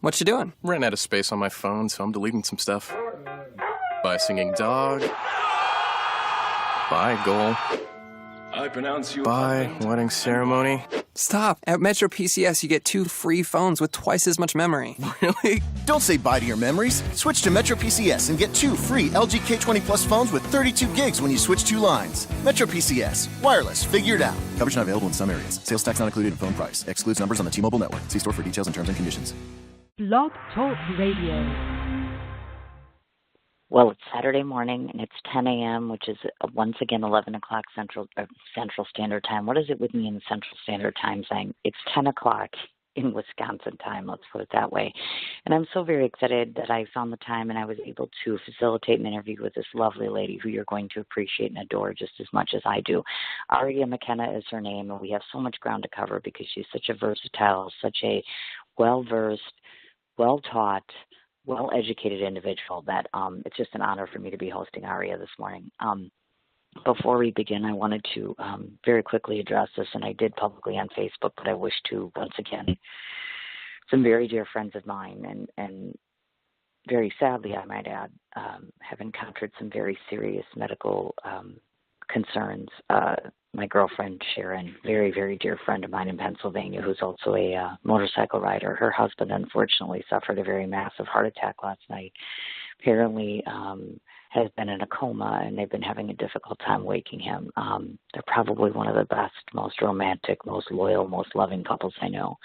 What you doing? Ran out of space on my phone, so I'm deleting some stuff. Bye, singing dog. Bye, goal. I pronounce you Bye, husband. wedding ceremony. Stop. At Metro PCS, you get 2 free phones with twice as much memory. Really? Don't say bye to your memories. Switch to Metro PCS and get 2 free LG K20 Plus phones with 32 gigs when you switch 2 lines. Metro PCS. Wireless. Figured out. Coverage not available in some areas. Sales tax not included in phone price. Excludes numbers on the T-Mobile network. See store for details and terms and conditions. Blog Talk Radio. Well, it's Saturday morning, and it's 10 a.m., which is once again 11 o'clock Central Standard Time. What is it with me in Central Standard Time saying? It's 10 o'clock in Wisconsin time, let's put it that way. And I'm so very excited that I found the time and I was able to facilitate an interview with this lovely lady who you're going to appreciate and adore just as much as I do. Aria McKenna is her name, and we have so much ground to cover because she's such a versatile, such a well-versed, well-taught, well-educated individual that it's just an honor for me to be hosting Aria this morning. Before we begin, I wanted to very quickly address this, and I did publicly on Facebook, but I wish to, once again, some very dear friends of mine, and very sadly, I might add, have encountered some very serious medical concerns. My girlfriend, Sharon, very, very dear friend of mine in Pennsylvania, who's also a motorcycle rider, her husband unfortunately suffered a very massive heart attack last night. Apparently has been in a coma, and they've been having a difficult time waking him. They're probably one of the best, most romantic, most loyal, most loving couples I know.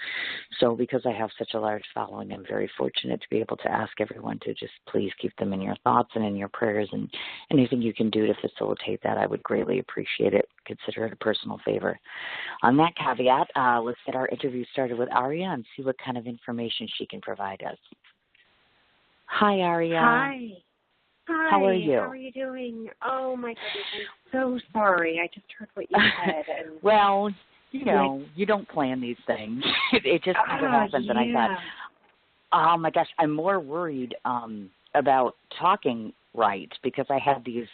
So because I have such a large following, I'm very fortunate to be able to ask everyone to just please keep them in your thoughts and in your prayers, and anything you can do to facilitate that, I would greatly appreciate it. Consider it a personal favor. On that caveat, let's get our interview started with Aria and see what kind of information she can provide us. Hi, Aria. Hi. Hi. How are you? How are you doing? Oh, my goodness. I'm so sorry. I just heard what you said. And well, you know, you don't plan these things. It just kind of happens. Yeah. And I thought, oh, my gosh, I'm more worried about talking right because I had these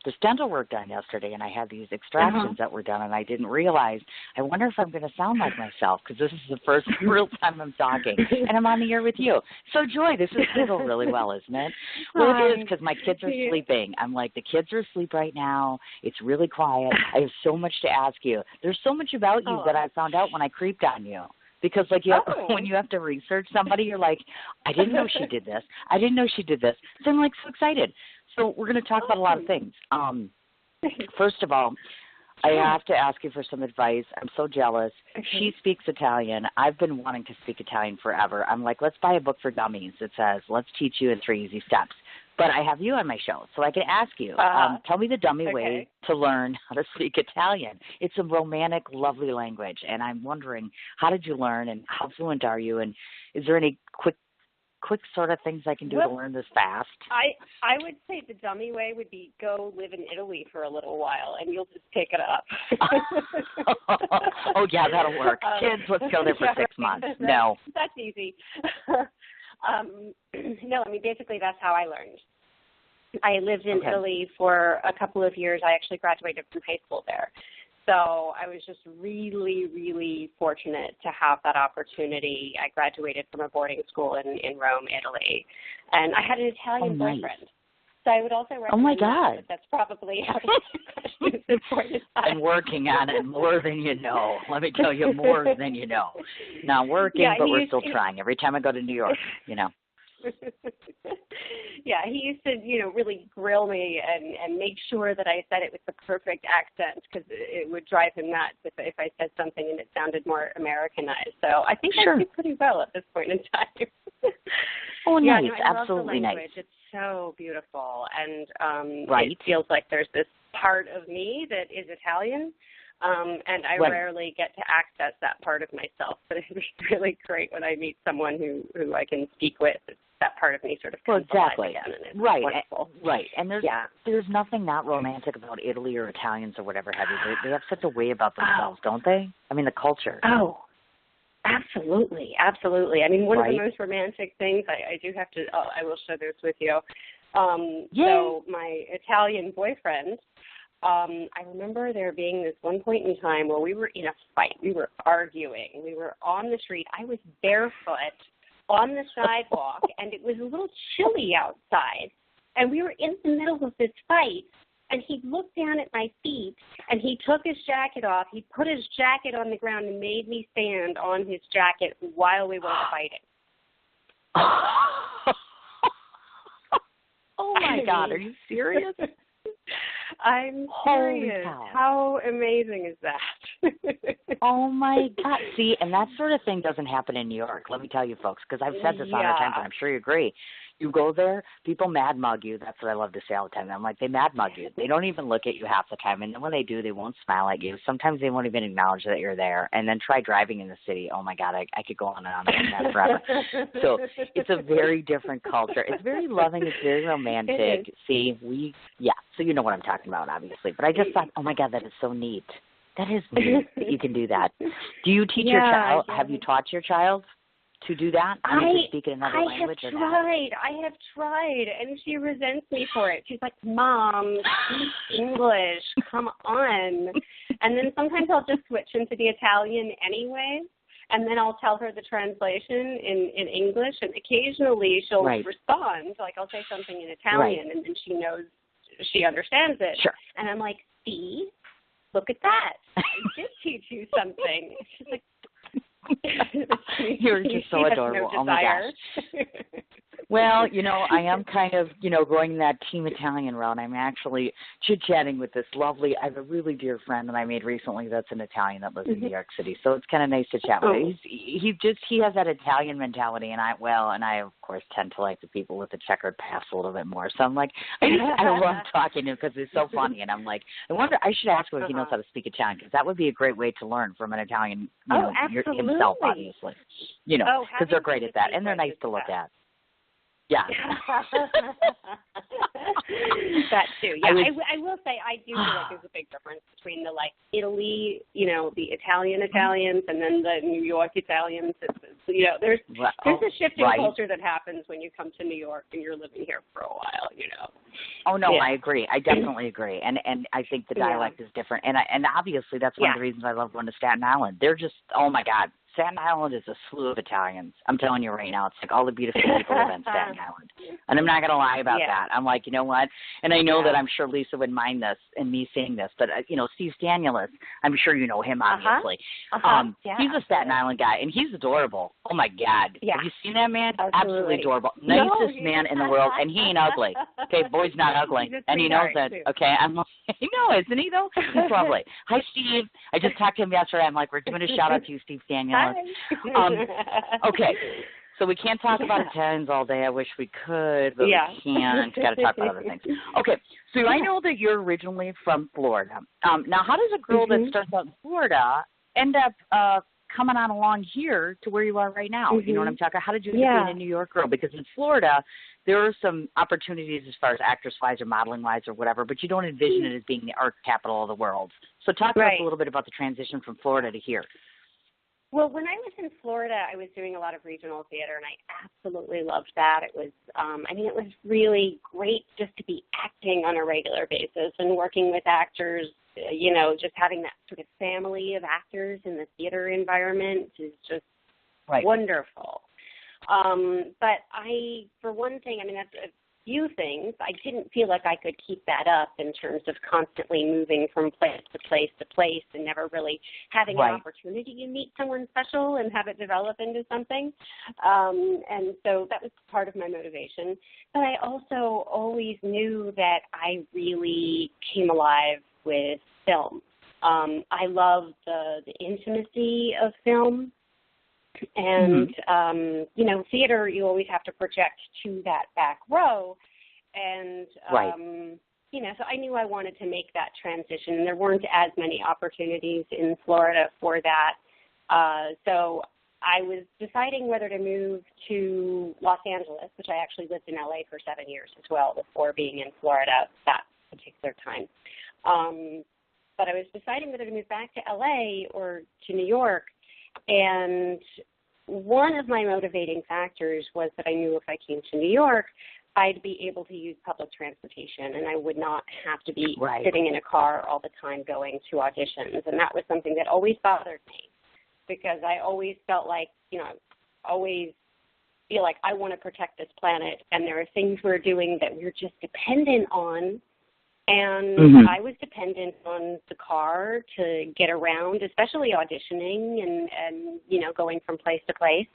this dental work done yesterday, and I had these extractions that were done, and I didn't realize. I wonder if I'm going to sound like myself because this is the first real time I'm talking, and I'm on the air with you. So, Joy, this is going to go really well, isn't it? Well, it is because my kids are sleeping. I'm like, the kids are asleep right now. It's really quiet. I have so much to ask you. There's so much about you that I found out when I creeped on you. Because, like, when you have to research somebody, you're like, I didn't know she did this. I didn't know she did this. So I'm, like, so excited. So we're going to talk about a lot of things. First of all, I have to ask you for some advice. I'm so jealous. Okay. She speaks Italian. I've been wanting to speak Italian forever. I'm like, let's buy a book for dummies that says, let's teach you in 3 easy steps. But I have you on my show, so I can ask you. Tell me the dummy way to learn how to speak Italian. It's a romantic, lovely language, and I'm wondering, how did you learn, and how fluent are you, and is there any quick sort of things I can do to learn this fast? I would say the dummy way would be go live in Italy for a little while, and you'll just pick it up. Oh, yeah, that'll work. Kids, let's go there for 6 months. No. That's easy. No, I mean, basically that's how I learned. I lived in Italy for a couple of years. I actually graduated from high school there. So I was just really, really fortunate to have that opportunity. I graduated from a boarding school in Rome, Italy. And I had an Italian boyfriend. So I would also recommend my God. that. That's probably how to answer this question. I'm working on it more than you know. Let me tell you, more than you know. Not working, but we're still trying. Every time I go to New York, you know. Yeah, he used to, really grill me and make sure that I said it with the perfect accent because it would drive him nuts if I said something and it sounded more Americanized. So I think I do pretty well at this point in time. Oh, nice. I absolutely love the language. Nice. It's so beautiful, and it feels like there's this part of me that is Italian. And I rarely get to access that part of myself, but it's really great when I meet someone who I can speak with. That part of me sort of comes alive again, and it's wonderful. Right. And there's nothing not romantic about Italy or Italians or whatever have you. They have such a way about themselves, don't they? I mean, the culture. Oh, absolutely, absolutely. I mean, one of the most romantic things, I do have to, I will share this with you. So my Italian boyfriend, I remember there being this one point in time where we were in a fight. We were arguing. We were on the street. I was barefoot on the sidewalk, and it was a little chilly outside, and we were in the middle of this fight, and he looked down at my feet, and he took his jacket off. He put his jacket on the ground and made me stand on his jacket while we were fighting. Oh, my God. Are you serious? I'm serious. How amazing is that? Oh, my God. See, and that sort of thing doesn't happen in New York. Let me tell you, folks, because I've said this on our time, but I'm sure you agree. You go there, people mad mug you. That's what I love to say all the time. I'm like, they mad mug you. They don't even look at you half the time. And then when they do, they won't smile at you. Sometimes they won't even acknowledge that you're there. And then try driving in the city. Oh, my God, I could go on and on about that forever. So it's a very different culture. It's very loving. It's very romantic. See, so you know what I'm talking about, obviously. But I just thought, oh, my God, that is so neat. That is neat that you can do that. Do you teach your child? Have you taught your child to do that? To speak in another language? I have tried, and she resents me for it. She's like, Mom, speak English. Come on. And then sometimes I'll just switch into the Italian anyway, and then I'll tell her the translation in English, and occasionally she'll respond. Like I'll say something in Italian, and then she knows, she understands it. Sure. And I'm like, see, look at that. I did teach you something. She's like, you're just so adorable. No, oh my gosh. Well, I am kind of, going that team Italian route. I'm actually chit-chatting with this lovely, I have a really dear friend that I made recently that's an Italian that lives in New York City. So it's kind of nice to chat with him. He has that Italian mentality, and I, of course, tend to like the people with the checkered past a little bit more. So I'm like, I love talking to him because it's so funny. And I'm like, I wonder, I should ask him if he knows how to speak Italian, because that would be a great way to learn from an Italian, himself, obviously. Because they're great at that, and they're nice to look at. Yeah. That too. Yeah, I will say I do feel like there's a big difference between the Italy, the Italians, and then the New York Italians. There's a shift in culture that happens when you come to New York and you're living here for a while. Oh no, I agree. I definitely agree, and I think the dialect is different, and obviously that's one of the reasons I love going to Staten Island. They're just, oh my God. Staten Island is a slew of Italians. I'm telling you right now, it's like all the beautiful people live in Staten Island. And I'm not going to lie about that. I'm like, you know what? And I know that I'm sure Lisa would mind this and me saying this, but, Steve Stanulus, I'm sure you know him, obviously. He's a Staten Island guy, and he's adorable. Oh, my God. Yeah. Have you seen that man? Absolutely adorable. Nicest man in the world, and he ain't ugly. Okay, boy's not ugly, and he knows that. Okay, I'm like, isn't he, though? He's lovely. Hi, Steve. I just talked to him yesterday. I'm like, we're doing a shout-out to you, Steve Stanulus. Okay, so we can't talk about Italians all day. I wish we could, but we can't. Got to talk about other things. Okay, so I know that you're originally from Florida. Now, how does a girl that starts out in Florida end up coming on along here to where you are right now? You know what I'm talking about? How did you end up being a New York girl? Because in Florida, there are some opportunities as far as actress-wise or modeling-wise or whatever, but you don't envision it as being the art capital of the world. So talk to us a little bit about the transition from Florida to here. Well, when I was in Florida, I was doing a lot of regional theater, and I absolutely loved that. It was, it was really great just to be acting on a regular basis and working with actors, just having that sort of family of actors in the theater environment is just wonderful. But for one thing, that's a few things. I didn't feel like I could keep that up in terms of constantly moving from place to place to place and never really having an opportunity to meet someone special and have it develop into something. And so that was part of my motivation. But I also always knew that I really came alive with film. I love the intimacy of film. And, theater, you always have to project to that back row. And, so I knew I wanted to make that transition. And there weren't as many opportunities in Florida for that. So I was deciding whether to move to Los Angeles, which I actually lived in LA for 7 years as well before being in Florida that particular time. But I was deciding whether to move back to LA or to New York. And one of my motivating factors was that I knew if I came to New York, I'd be able to use public transportation, and I would not have to be sitting in a car all the time going to auditions. And that was something that always bothered me because I always felt like, always feel like I want to protect this planet, and there are things we're doing that we're just dependent on. And I was dependent on the car to get around, especially auditioning and going from place to place.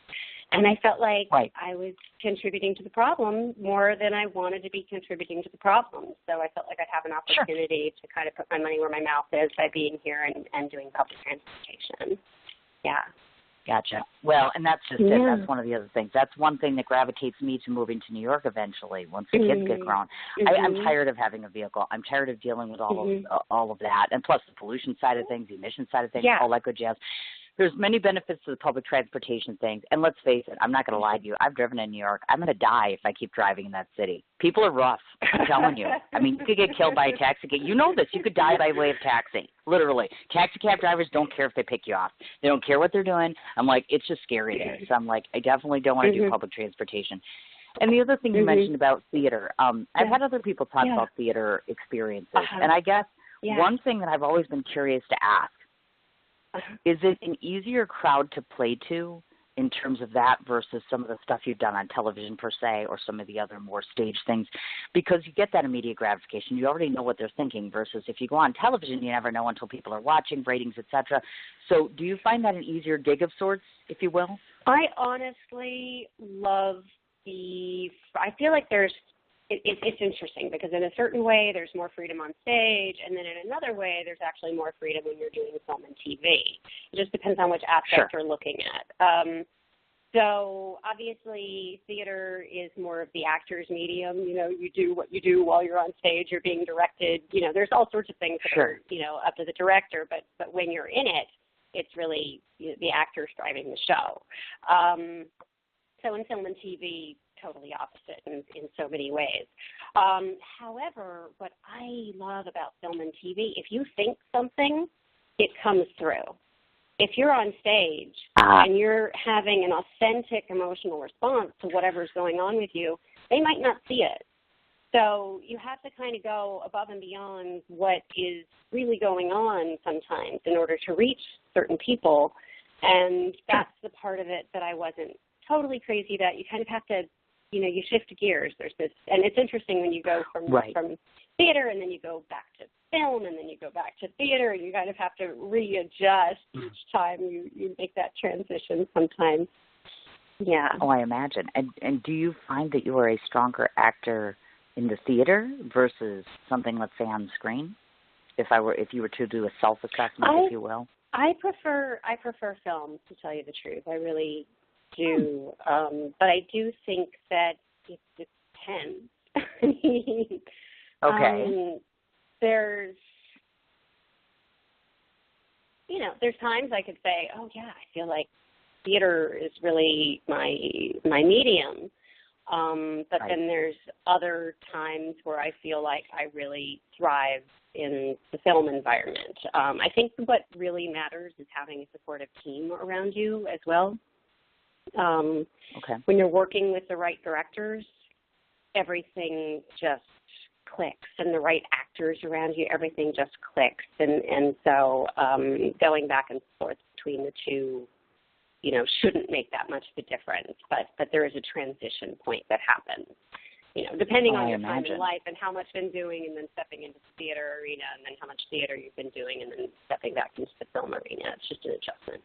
And I felt like I was contributing to the problem more than I wanted to be contributing to the problem. So I felt like I'd have an opportunity to kind of put my money where my mouth is by being here and doing public transportation. Yeah. Gotcha. Well, and that's just it. That's one of the other things. That's one thing that gravitates me to moving to New York eventually once the kids get grown. I'm tired of having a vehicle. I'm tired of dealing with all of that, and plus the pollution side of things, the emission side of things, all that good jazz. There's many benefits to the public transportation things, and let's face it, I'm not going to lie to you. I've driven in New York. I'm going to die if I keep driving in that city. People are rough, I'm telling you. I mean, you could get killed by a taxi cab. You know this. You could die by way of taxi, literally. Taxi cab drivers don't care if they pick you off. They don't care what they're doing. I'm like, it's just scary there. So I'm like, I definitely don't want to do public transportation. And the other thing you mentioned about theater, I've had other people talk about theater experiences, and I guess one thing that I've always been curious to ask, is it an easier crowd to play to in terms of that versus some of the stuff you've done on television per se or some of the other more stage things? Because you get that immediate gratification. You already know what they're thinking versus if you go on television, you never know until people are watching, ratings, etc. So do you find that an easier gig of sorts, if you will? I honestly love I feel like it's interesting because in a certain way there's more freedom on stage, and then in another way there's actually more freedom when you're doing film and TV. It just depends on which aspect you're looking at. So obviously theater is more of the actor's medium. You do what you do while you're on stage. You're being directed. There's all sorts of things that are up to the director, but when you're in it, it's really the actor's driving the show. So in film and TV, totally opposite in so many ways. However, what I love about film and TV, if you think something, it comes through. If you're on stage and you're having an authentic emotional response to whatever's going on with you, they might not see it. So you have to kind of go above and beyond what is really going on sometimes in order to reach certain people. And that's the part of it that I wasn't totally crazy about. You kind of have to, you shift gears. There's this, and it's interesting when you go from theater and then you go back to film and then you go back to theater. You kind of have to readjust each time you make that transition sometimes. Yeah. Oh, I imagine. And do you find that you are a stronger actor in the theater versus something, let's say, on the screen? If you were to do a self-assessment, if you will. I prefer film, to tell you the truth. I really do. But I do think that it depends. Okay. There's times I could say, oh yeah, I feel like theater is really my medium. But then there's other times where I feel like I really thrive in the film environment. I think what really matters is having a supportive team around you as well. When you're working with the right directors, everything just clicks, and the right actors around you, everything just clicks. And so going back and forth between the two, shouldn't make that much of a difference. But there is a transition point that happens, depending on your time in life and how much you've been doing, and then stepping into the theater arena, and then how much theater you've been doing, and then stepping back into the film arena. It's just an adjustment.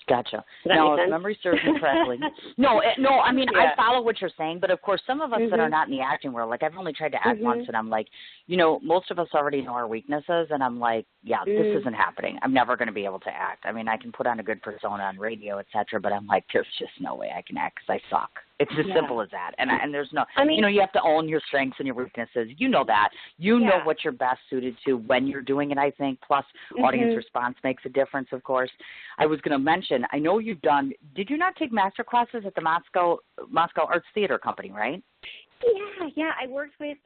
Gotcha. Now, if memory serves me correctly. No, I mean, I follow what you're saying, but of course, some of us that are not in the acting world, like I've only tried to act once, and I'm like, most of us already know our weaknesses, and I'm like, this isn't happening. I'm never going to be able to act. I mean, I can put on a good persona on radio, et cetera, but I'm like, there's just no way I can act because I suck. It's as simple as that. And there's no, you have to own your strengths and your weaknesses. You know that. You know what you're best suited to when you're doing it, I think. Plus, audience response makes a difference, of course. I was going to mention, I know you've done, did you not take master classes at the Moscow Arts Theater Company, right? Yeah. I worked with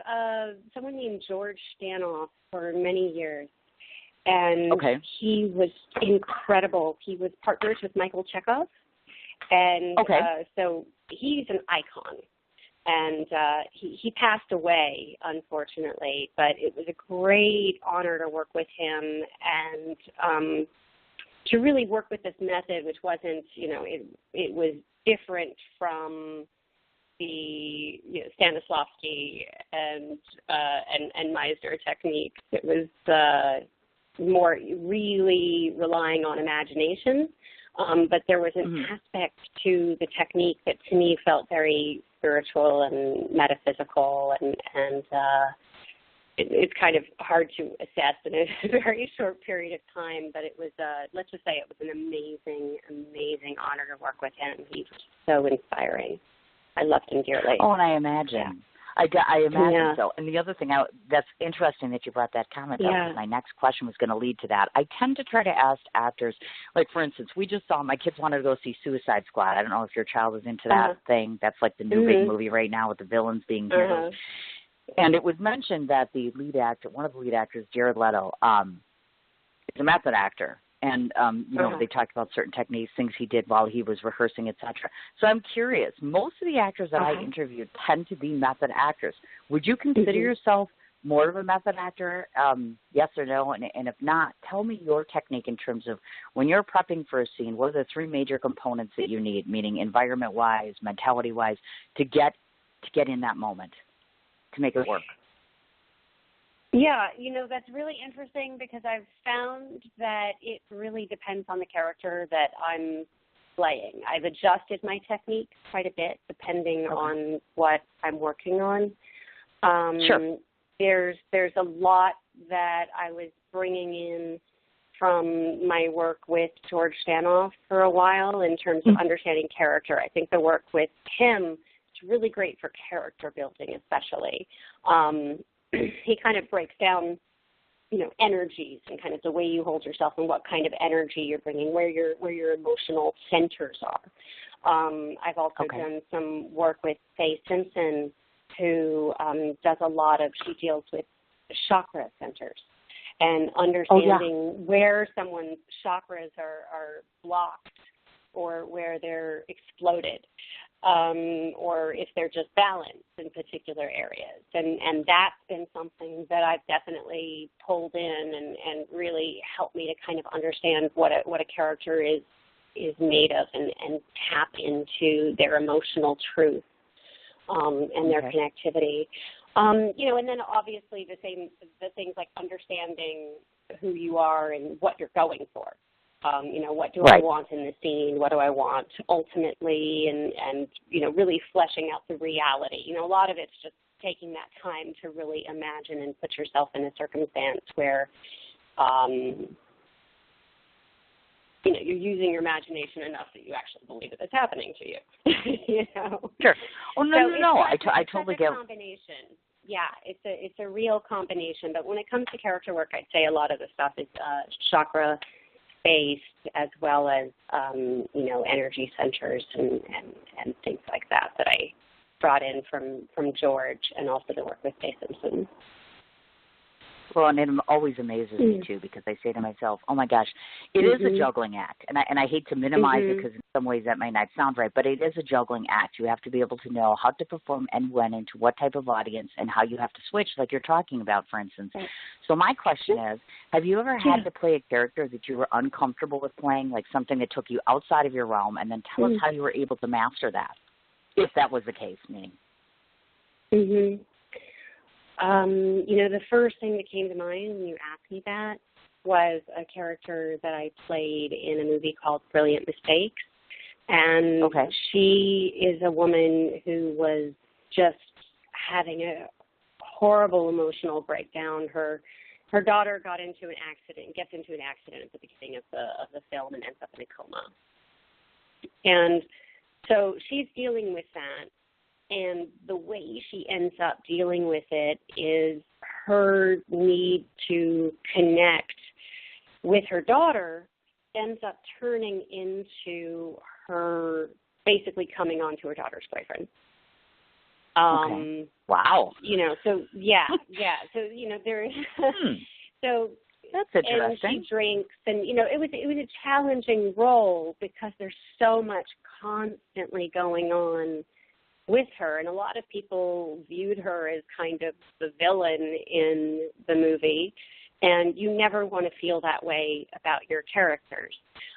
someone named George Stanoff for many years. And he was incredible. He was partners with Michael Chekhov. And so he's an icon. And he passed away, unfortunately, but it was a great honor to work with him. And to really work with this method, which wasn't, it was different from the Stanislavski and Meisner techniques. It was more really relying on imagination, but there was an aspect to the technique that to me felt very spiritual and metaphysical, and it's kind of hard to assess in a very short period of time, but it was, let's just say it was an amazing, amazing honor to work with him. He was so inspiring. I loved him dearly. Oh, and I imagine. I imagine so. And the other thing, that's interesting that you brought that comment up. My next question was going to lead to that. I tend to try to ask actors, like, for instance, we just saw, my kids wanted to go see Suicide Squad. I don't know if your child is into that thing. That's like the new big movie right now with the villains being heroes. And it was mentioned that the lead actor, one of the lead actors, Jared Leto, is a method actor. And, they talked about certain techniques, things he did while he was rehearsing, et cetera. So I'm curious, most of the actors that I interviewed tend to be method actors. Would you consider yourself more of a method actor, yes or no? And if not, tell me your technique in terms of when you're prepping for a scene, what are the three major components that you need, meaning environment-wise, mentality-wise, to get in that moment, to make it work? Yeah, that's really interesting because I've found that it really depends on the character that I'm playing. I've adjusted my technique quite a bit depending on what I'm working on. Sure. There's a lot that I was bringing in from my work with George Stanoff for a while in terms of understanding character. I think the work with him is really great for character building especially. He kind of breaks down, energies and kind of the way you hold yourself and what kind of energy you're bringing, where your emotional centers are. I've also done some work with Faye Simpson, who does a lot of, she deals with chakra centers and understanding where someone's chakras are blocked or where they're exploded. Or if they're just balanced in particular areas. And that's been something that I've definitely pulled in and really helped me to kind of understand what a character is made of and tap into their emotional truth and their connectivity. And then obviously the things like understanding who you are and what you're going for. What do I want in the scene? What do I want ultimately? And really fleshing out the reality. A lot of it's just taking that time to really imagine and put yourself in a circumstance where, you're using your imagination enough that you actually believe that it's happening to you. Sure. Oh, no. I totally get it. Combination. Yeah, it's a real combination. But when it comes to character work, I'd say a lot of the stuff is chakra based, as well as energy centers and things like that I brought in from George, and also the work with Faye Simpson. Well, and it always amazes me too, because I say to myself, "Oh my gosh, it is a juggling act," and I hate to minimize it because in some ways that might not sound right, but it is a juggling act. You have to be able to know how to perform and when, and to what type of audience, and how you have to switch, like you're talking about, for instance. So my question is, have you ever had to play a character that you were uncomfortable with playing, like something that took you outside of your realm, and then tell us how you were able to master that, if that was the case, meaning? The first thing that came to mind when you asked me that was a character that I played in a movie called Brilliant Mistakes. And she is a woman who was just having a horrible emotional breakdown. Her daughter gets into an accident at the beginning of the film and ends up in a coma. And so she's dealing with that. And the way she ends up dealing with it is her need to connect with her daughter ends up turning into her basically coming on to her daughter's boyfriend. Wow. So there so that's interesting. And she drinks, and it was a challenging role because there's so much constantly going on with her, and a lot of people viewed her as kind of the villain in the movie, And you never want to feel that way about your characters.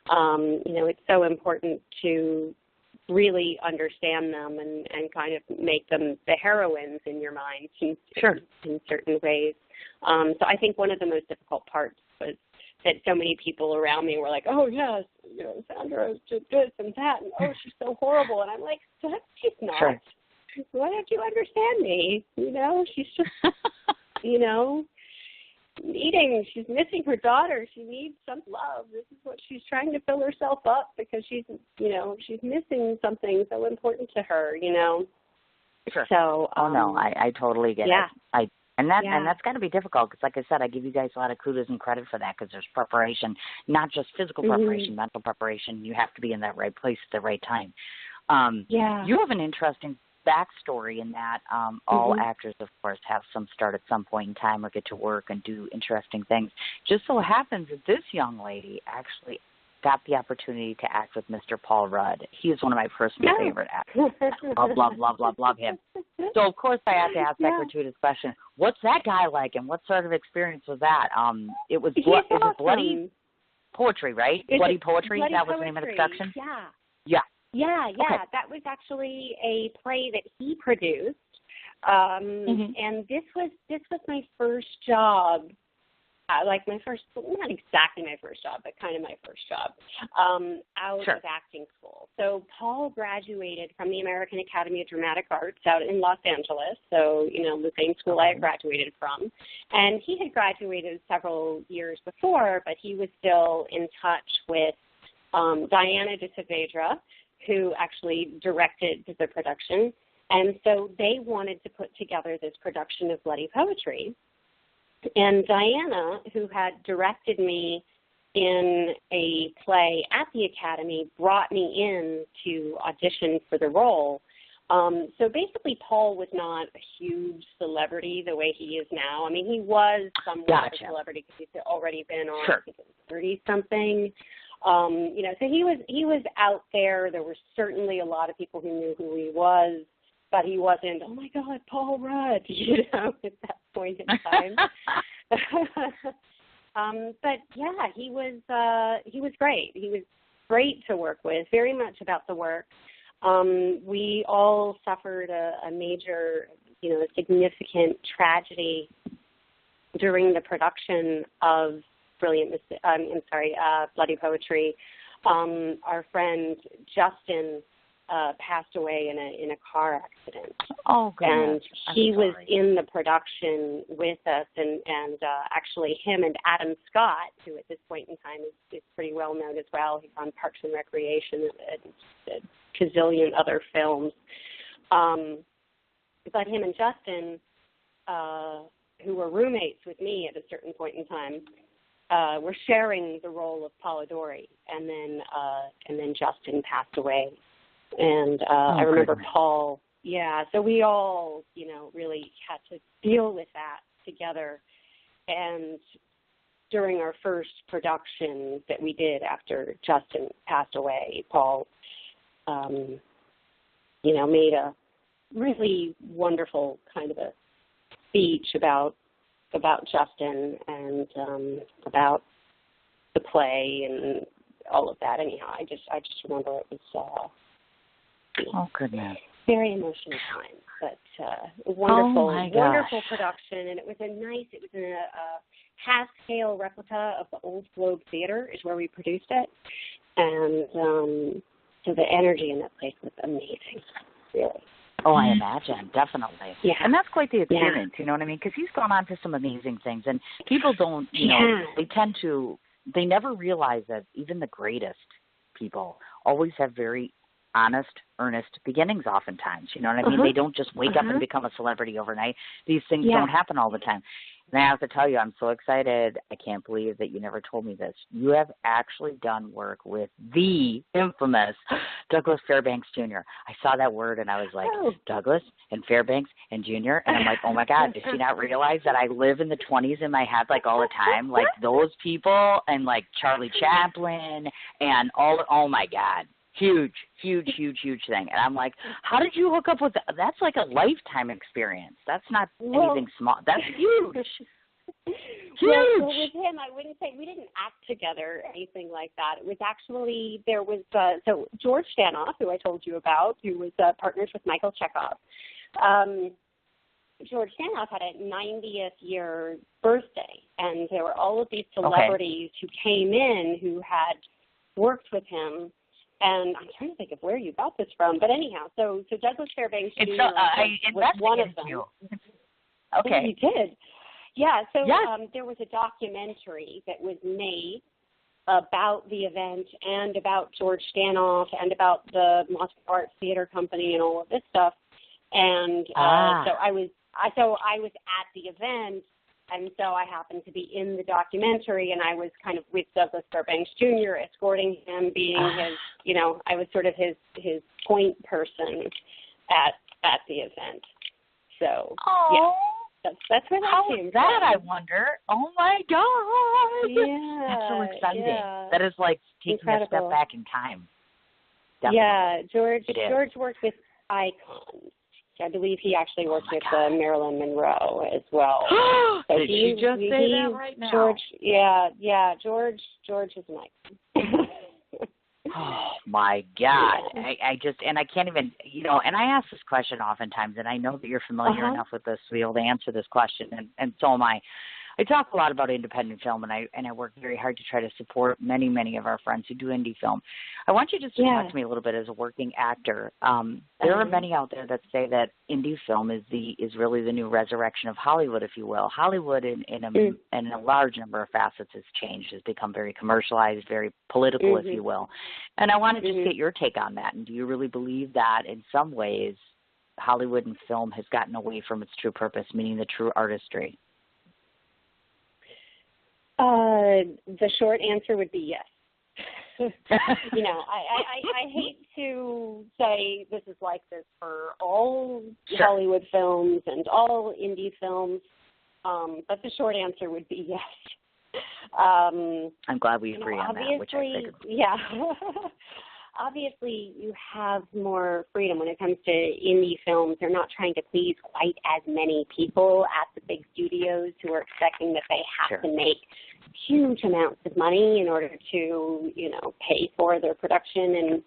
It's so important to really understand them and kind of make them the heroines in your mind in certain ways. So I think one of the most difficult parts was that so many people around me were like, oh, yes, Sandra did this and that, and oh, she's so horrible. And I'm like, she's not. Sure. Why don't you understand me? She's just, eating. She's missing her daughter. She needs some love. This is what she's trying to fill herself up because she's missing something so important to her, Sure. So, no, I totally get it. And that's got to be difficult because, like I said, I give you guys a lot of kudos and credit for that because there's preparation, not just physical preparation, mental preparation. You have to be in that right place at the right time. You have an interesting backstory in that all actors, of course, have some start at some point in time or get to work and do interesting things. Just so happens that this young lady actually got the opportunity to act with Mr. Paul Rudd. He is one of my personal favorite actors. Love him. So, of course, I have to ask that gratuitous question. What's that guy like, and what sort of experience was that? It was Bloody Poetry, right? Bloody Poetry? That was the name of the production? Yeah. Okay. That was actually a play that he produced. And this was my first job. Not exactly my first job, but kind of my first job out of acting school. So Paul graduated from the American Academy of Dramatic Arts out in Los Angeles, so, the same school I had graduated from. And he had graduated several years before, but he was still in touch with Diana de Saavedra, who actually directed the production. And so they wanted to put together this production of Bloody Poetry. And Diana, who had directed me in a play at the Academy, brought me in to audition for the role. So basically, Paul was not a huge celebrity the way he is now. I mean, he was somewhat of a celebrity because he's already been on 30-something. So he was out there. There were certainly a lot of people who knew who he was, but he wasn't, oh my God, Paul Rudd, at that point in time. But yeah, he was great. He was great to work with, very much about the work. We all suffered a major, significant tragedy during the production of Bloody Poetry. Our friend Justin passed away in a car accident. Oh, goodness. And he was in the production with us, and actually him and Adam Scott, who at this point in time is pretty well known as well. He's on Parks and Recreation and a gazillion other films. But him and Justin, who were roommates with me at a certain point in time, were sharing the role of Polidori, and then Justin passed away. And I remember Paul, so we all, really had to deal with that together. And during our first production that we did after Justin passed away, Paul, made a really wonderful kind of a speech about Justin and about the play and all of that. Anyhow, I just remember it was oh, goodness. Very emotional time, but wonderful production. And it was in a half-scale replica of the Old Globe Theater is where we produced it. And so the energy in that place was amazing, really. Oh, I imagine, definitely. Yeah. And that's quite the experience, you know what I mean? Because he's gone on to some amazing things. And people don't, they never realize that even the greatest people always have very honest, earnest beginnings oftentimes. You know what I mean? They don't just wake up and become a celebrity overnight. These things don't happen all the time. And I have to tell you, I'm so excited. I can't believe that you never told me this. You have actually done work with the infamous Douglas Fairbanks Jr. I saw that word and I was like, Douglas and Fairbanks and Jr. And I'm like, oh my God, does she not realize that I live in the 20s in my head like all the time? Like those people and like Charlie Chaplin and oh my God. Huge thing. And I'm like, how did you hook up with that? That's like a lifetime experience. That's not anything small. That's huge. Well, with him, I wouldn't say we didn't act together or anything like that. It was actually, there was, so George Stanoff, who I told you about, who was partners with Michael Chekhov. George Stanoff had a 90th year birthday, and there were all of these celebrities who came in who had worked with him. And I'm trying to think of where you got this from, but anyhow, so Douglas Fairbanks Jr. was one of them. Okay. Oh, you did? Yeah, so there was a documentary that was made about the event and about George Stanoff and about the Moscow Arts Theater Company and all of this stuff. And so I was at the event, and so I happened to be in the documentary, and I was kind of with Douglas Fairbanks Jr., escorting him, being his, I was sort of his point person at the event. So, yeah. That's where that came from. I wonder. Oh, my God. Yeah. That's so exciting. Yeah. That is like taking Incredible. a step back in time. Definitely. Yeah, George worked with icons. I believe he actually worked with Marilyn Monroe as well. So did you just say that right now? George is an icon. Oh, my God. I can't even, and I ask this question oftentimes, and I know that you're familiar enough with this to be able to answer this question, and so am I. I talk a lot about independent film, and I work very hard to try to support many, many of our friends who do indie film. I want you just to talk to me a little bit as a working actor. There are many out there that say that indie film is really the new resurrection of Hollywood, if you will. Hollywood, in a large number of facets, has changed, has become very commercialized, very political, if you will. And I want to just get your take on that. And do you really believe that in some ways Hollywood and film has gotten away from its true purpose, meaning the true artistry? The short answer would be yes. I hate to say this is like this for all Hollywood films and all indie films, but the short answer would be yes. I'm glad we agree on that, which I figured. Yeah. Obviously, you have more freedom when it comes to indie films. They're not trying to please quite as many people at the big studios who are expecting that they have to make huge amounts of money in order to, pay for their production and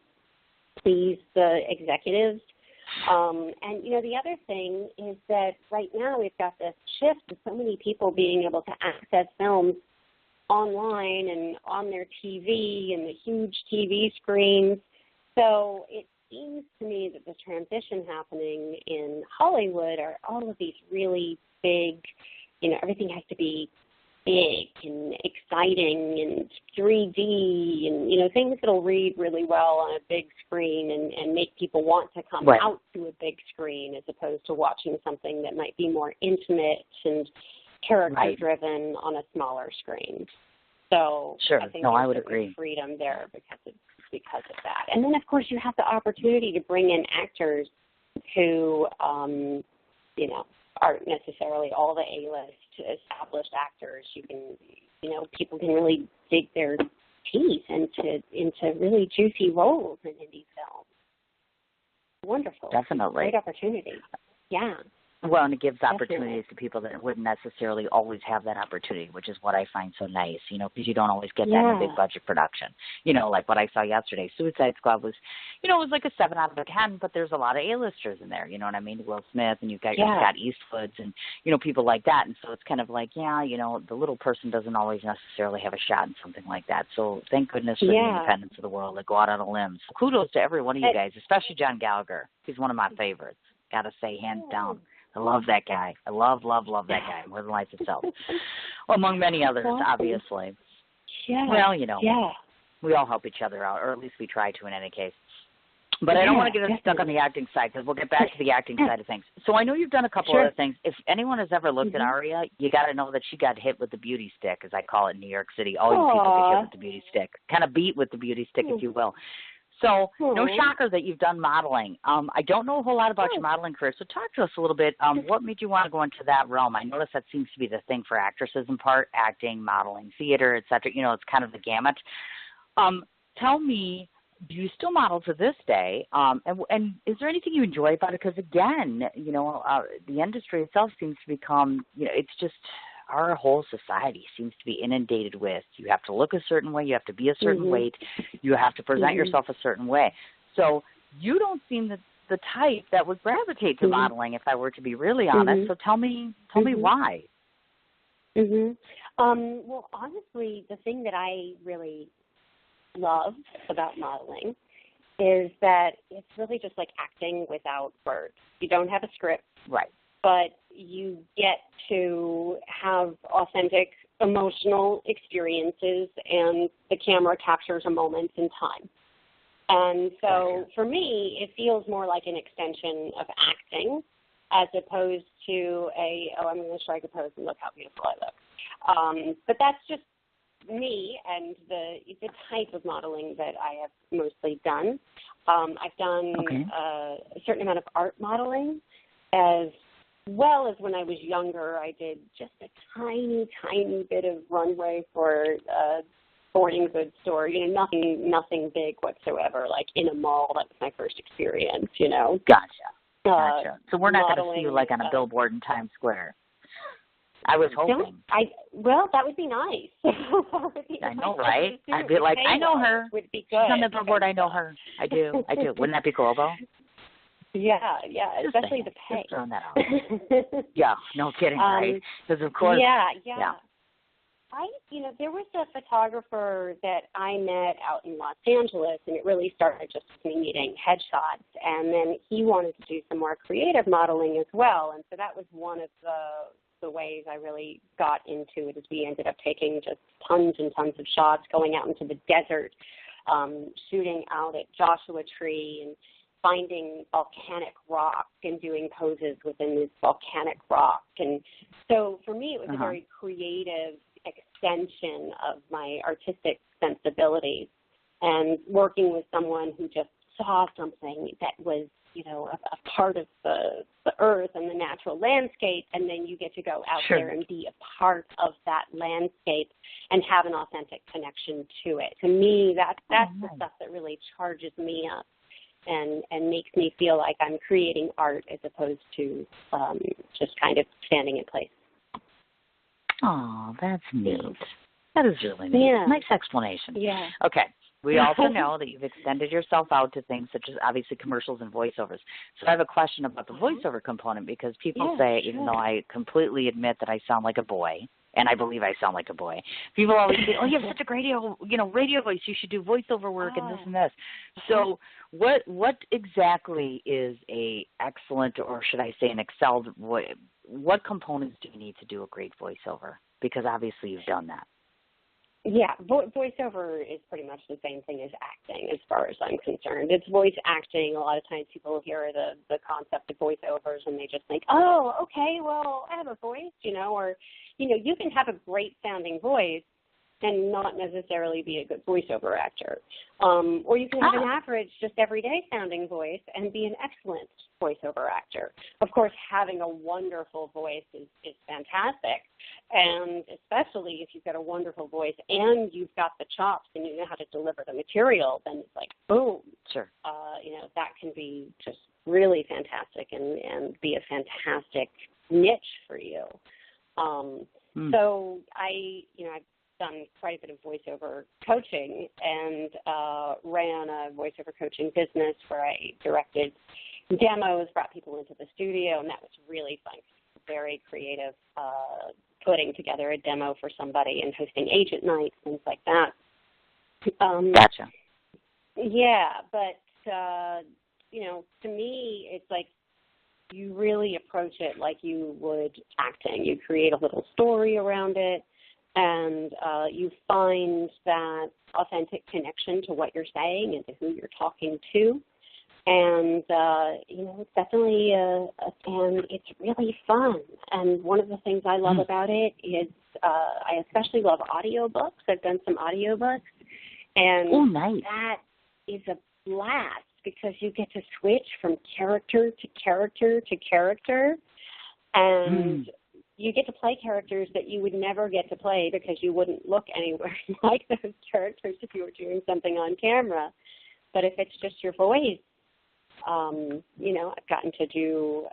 please the executives. And, the other thing is that right now we've got this shift of so many people being able to access films online and on their TV and the huge TV screens. So it seems to me that the transition happening in Hollywood are all of these really big, everything has to be big and exciting and 3D and, things that'll read really well on a big screen and make people want to come out to a big screen as opposed to watching something that might be more intimate and character-driven on a smaller screen. So I think I would agree. Freedom there because of that. And then, of course, you have the opportunity to bring in actors who, aren't necessarily all the A-list established actors. You can, people can really dig their teeth into really juicy roles in indie film. Wonderful. Definitely. Great opportunity. Yeah. Well, and it gives opportunities to people that wouldn't necessarily always have that opportunity, which is what I find so nice, because you don't always get that in a big budget production. Like what I saw yesterday, Suicide Squad was, it was like a 7 out of 10, but there's a lot of A-listers in there, you know what I mean? Will Smith, and you've got Scott Eastwoods and, people like that. And so it's kind of like, the little person doesn't always necessarily have a shot in something like that. So thank goodness for the independents of the world that go out on a limb. So kudos to every one of you guys, especially John Gallagher. He's one of my favorites. Got to say, hands down. I love that guy. I love that guy more than life itself. Well, among many others, obviously. Yeah. Well, we all help each other out, or at least we try to in any case. But I don't want to get us stuck on the acting side because we'll get back to the acting side of things. So I know you've done a couple other things. If anyone has ever looked at Aria, you got to know that she got hit with the beauty stick, as I call it in New York City. All you people get hit with the beauty stick, kind of beat with the beauty stick, if you will. So no shocker that you've done modeling. I don't know a whole lot about your modeling career, so talk to us a little bit. What made you want to go into that realm? I notice that seems to be the thing for actresses in part, acting, modeling, theater, et cetera. It's kind of the gamut. Tell me, do you still model to this day? And is there anything you enjoy about it? Because, again, the industry itself seems to become, it's just, our whole society seems to be inundated with, you have to look a certain way, you have to be a certain weight, you have to present yourself a certain way. So you don't seem the type that would gravitate to modeling, if I were to be really honest. So tell me why. Well, honestly, the thing that I really love about modeling is that it's really just like acting without words. You don't have a script, right? But you get to have authentic emotional experiences, and the camera captures a moment in time. And so for me, it feels more like an extension of acting as opposed to I'm going to strike a pose and look how beautiful I look. But that's just me and the type of modeling that I have mostly done. I've done a certain amount of art modeling, as well as when I was younger, I did just a tiny, tiny bit of runway for a sporting goods store. You know, nothing big whatsoever. Like in a mall, that was my first experience. You know. Gotcha. So we're not going to see you like on a billboard in Times Square. I was hoping. Well, that would be nice. I know, right? I'd be like, I know her. Would be good. She's on the billboard. I know her. I do. Wouldn't that be cool, though? Yeah. Especially the pay. Just throwing that out. Yeah, no kidding, right? Because of course. Yeah. There was a photographer that I met out in Los Angeles, and it really started just with me meeting headshots. And then he wanted to do some more creative modeling as well, and so that was one of the ways I really got into it. Is we ended up taking just tons and tons of shots, going out into the desert, shooting out at Joshua Tree, and finding volcanic rock and doing poses within this volcanic rock. And so for me, it was a very creative extension of my artistic sensibilities, and working with someone who just saw something that was, a part of the earth and the natural landscape, and then you get to go out there and be a part of that landscape and have an authentic connection to it. To me, that's the stuff that really charges me up and makes me feel like I'm creating art as opposed to just kind of standing in place. Oh, that's neat. That is really neat. Yeah. Nice explanation. Yeah. Okay. We also know that you've extended yourself out to things such as obviously commercials and voiceovers. So I have a question about the voiceover component, because people say, even though I completely admit that I sound like a boy, and I believe I sound like a boy, people always say, you have such a great radio voice, you should do voiceover work and this and this. So what exactly is a excellent, or should I say an excelled voice? What components do you need to do a great voiceover? Because obviously you've done that. Yeah, voiceover is pretty much the same thing as acting as far as I'm concerned. It's voice acting. A lot of times people hear the concept of voiceovers and they just think, oh, okay, well, I have a voice, or, you can have a great sounding voice and not necessarily be a good voiceover actor. Or you can have an average, just everyday sounding voice and be an excellent voiceover actor. Of course, having a wonderful voice is fantastic. And especially if you've got a wonderful voice and you've got the chops and you know how to deliver the material, then it's like, boom. Sure. That can be just really fantastic and be a fantastic niche for you. So I've done quite a bit of voiceover coaching and ran a voiceover coaching business where I directed demos, brought people into the studio, and that was really fun. Very creative, putting together a demo for somebody and hosting agent nights, things like that. Gotcha. Yeah, but, to me, it's like you really approach it like you would acting. You create a little story around it, and you find that authentic connection to what you're saying and to who you're talking to. And, it's definitely, and it's really fun. And one of the things I love about it is I especially love audiobooks. I've done some audiobooks. And that is a blast because you get to switch from character to character to character. And you get to play characters that you would never get to play because you wouldn't look anywhere like those characters if you were doing something on camera. But if it's just your voice, I've gotten to do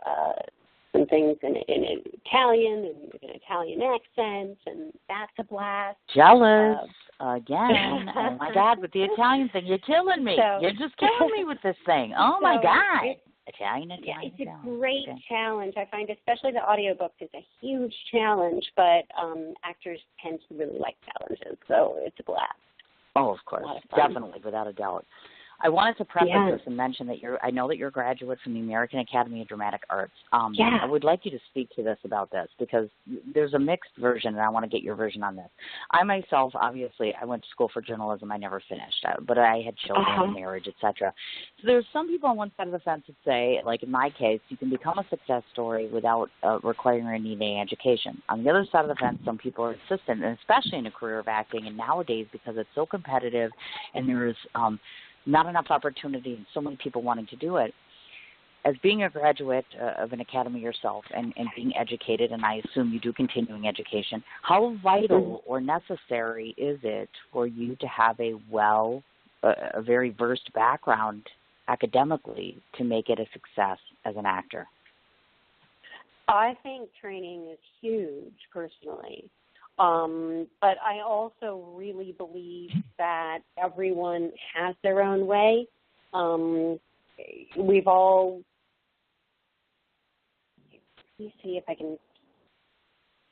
some things in Italian and with an Italian accent, and that's a blast. Jealous again. Oh my God, with the Italian thing, you're killing me. You're just killing me with this thing. Oh my God. Italian. It's a great challenge. I find especially the audiobooks is a huge challenge, but actors tend to really like challenges, so it's a blast. Oh, of course. Definitely, without a doubt. I wanted to preface this and mention that I know that you're a graduate from the American Academy of Dramatic Arts. I would like you to speak to this about this because there's a mixed version, and I want to get your version on this. I myself, obviously, I went to school for journalism. I never finished, but I had children, marriage, etc. So there's some people on one side of the fence that say, like in my case, you can become a success story without requiring or needing education. On the other side of the fence, some people are insistent, and especially in a career of acting, and nowadays because it's so competitive and there's not enough opportunity and so many people wanting to do it. As being a graduate of an academy yourself and being educated, and I assume you do continuing education, how vital or necessary is it for you to have a very versed background academically to make it a success as an actor? I think training is huge, personally. But I also really believe that everyone has their own way. We've all, let me see if I can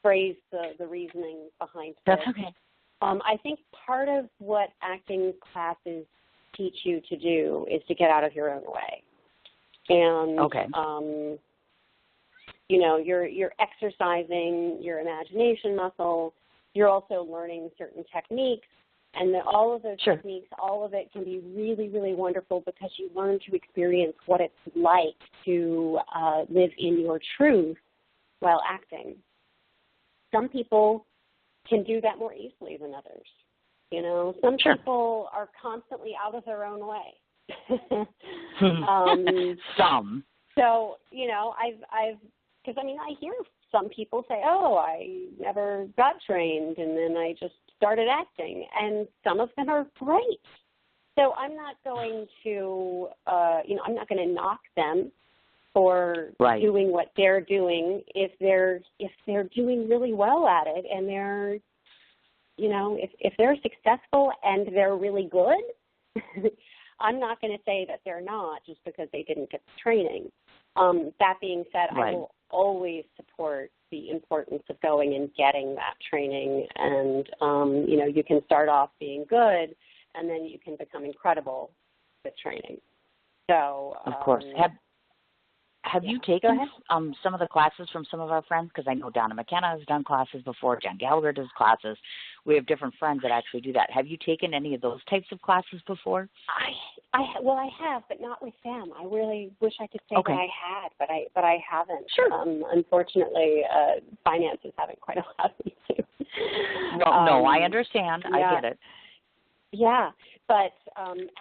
phrase the reasoning behind this. That's okay. I think part of what acting classes teach you to do is to get out of your own way. And, you know, you're exercising your imagination muscle. You're also learning certain techniques, and all of those techniques, all of it can be really, really wonderful because you learn to experience what it's like to live in your truth while acting. Some people can do that more easily than others. You know, some people are constantly out of their own way. Some. So, you know, because I mean, I hear some people say, oh, I never got trained and then I just started acting. And some of them are great. So I'm not going to, I'm not going to knock them for doing what they're doing if they're doing really well at it and they're, you know, if they're successful and they're really good, I'm not going to say that they're not just because they didn't get the training. That being said, I will always support the importance of going and getting that training. And, you know, you can start off being good and then you can become incredible with training. So, of course. Have you taken some of the classes from some of our friends? Because I know Aria McKenna has done classes before. Jen Gallagher does classes. We have different friends that actually do that. Have you taken any of those types of classes before? Well, I have, but not with them. I really wish I could say that I had, but I haven't. Sure. Unfortunately, finances haven't quite allowed me to. No, I understand. I get it. Yeah, but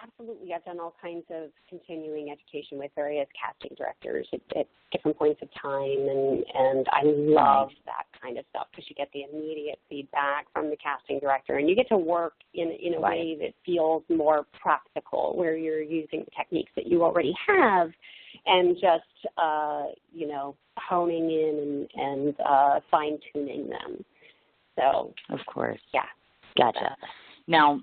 absolutely, I've done all kinds of continuing education with various casting directors at different points of time, and I love that kind of stuff because you get the immediate feedback from the casting director, and you get to work in a way that feels more practical, where you're using the techniques that you already have, and just you know, honing in and fine tuning them. So, of course, gotcha. Now,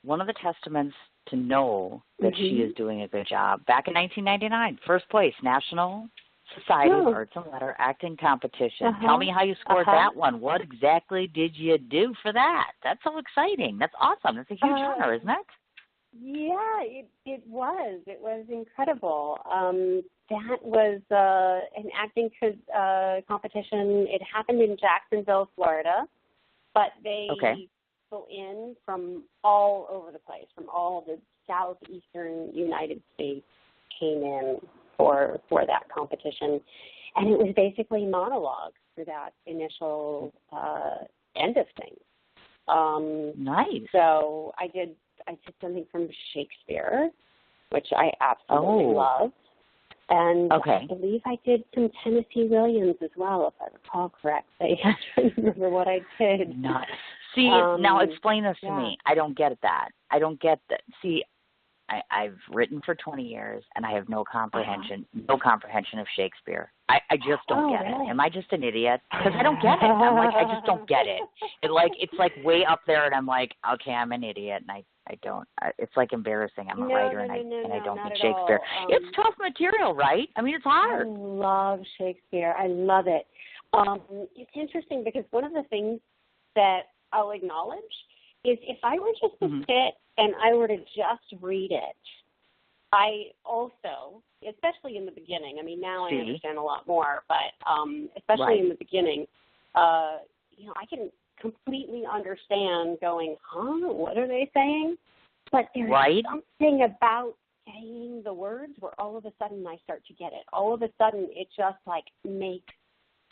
one of the testaments to know that she is doing a good job, back in 1999, first place, National Society of Arts and Letter Acting Competition. Tell me how you scored that one. What exactly did you do for that? That's so exciting. That's awesome. That's a huge honor, isn't it? Yeah, it was. It was incredible. That was an acting competition. It happened in Jacksonville, Florida, but they... people in from all over the place, from all the southeastern United States came in for that competition. And it was basically monologues for that initial end of things. Nice. So I did something from Shakespeare, which I absolutely love. And I believe I did some Tennessee Williams as well, if I recall correctly. I don't remember what I did. See, now explain this to me. I don't get that. I don't get that. See, I've written for 20 years, and I have no comprehension of Shakespeare. I just don't get it. Am I just an idiot? Because I don't get it. I'm like, I just don't get it. It's like way up there, and I'm like, okay, I'm an idiot, and I don't. It's like embarrassing. I'm a writer, and I don't get Shakespeare. It's tough material, right? I mean, it's hard. I love Shakespeare. I love it. It's interesting because one of the things that I'll acknowledge is if I were just to sit and I were to just read it, I also, especially in the beginning, I mean, now I understand a lot more, but especially in the beginning, I can completely understand going, what are they saying? But there's something about saying the words where all of a sudden I start to get it. All of a sudden it just like makes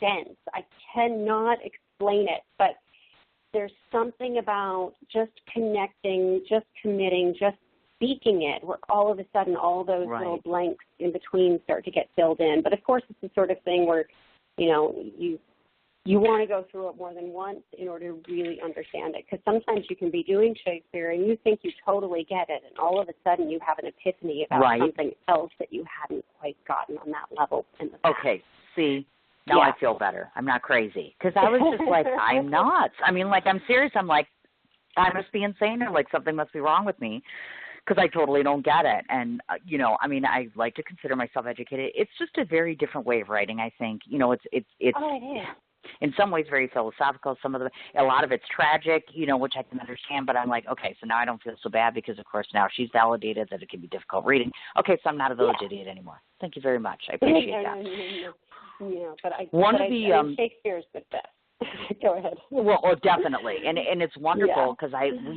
sense. I cannot explain it, but there's something about just connecting, just committing, just speaking it, where all of a sudden all those little blanks in between start to get filled in. But of course, it's the sort of thing where, you want to go through it more than once in order to really understand it. Because sometimes you can be doing Shakespeare and you think you totally get it, and all of a sudden you have an epiphany about something else that you hadn't quite gotten on that level in the past. Okay, see. Now I feel better. I'm not crazy. Because I was just like, I'm nuts. I mean, like, I'm serious. I'm like, I must be insane or, like, something must be wrong with me because I totally don't get it. And, I mean, I like to consider myself educated. It's just a very different way of writing, I think. It's in some ways very philosophical. A lot of it's tragic, which I can understand. But I'm like, okay, so now I don't feel so bad because, of course, now she's validated that it can be difficult reading. Okay, so I'm not a village idiot anymore. Thank you very much. I appreciate that. Yeah, but I mean, Shakespeare's the best. Go ahead. Well, definitely, and it's wonderful because I'm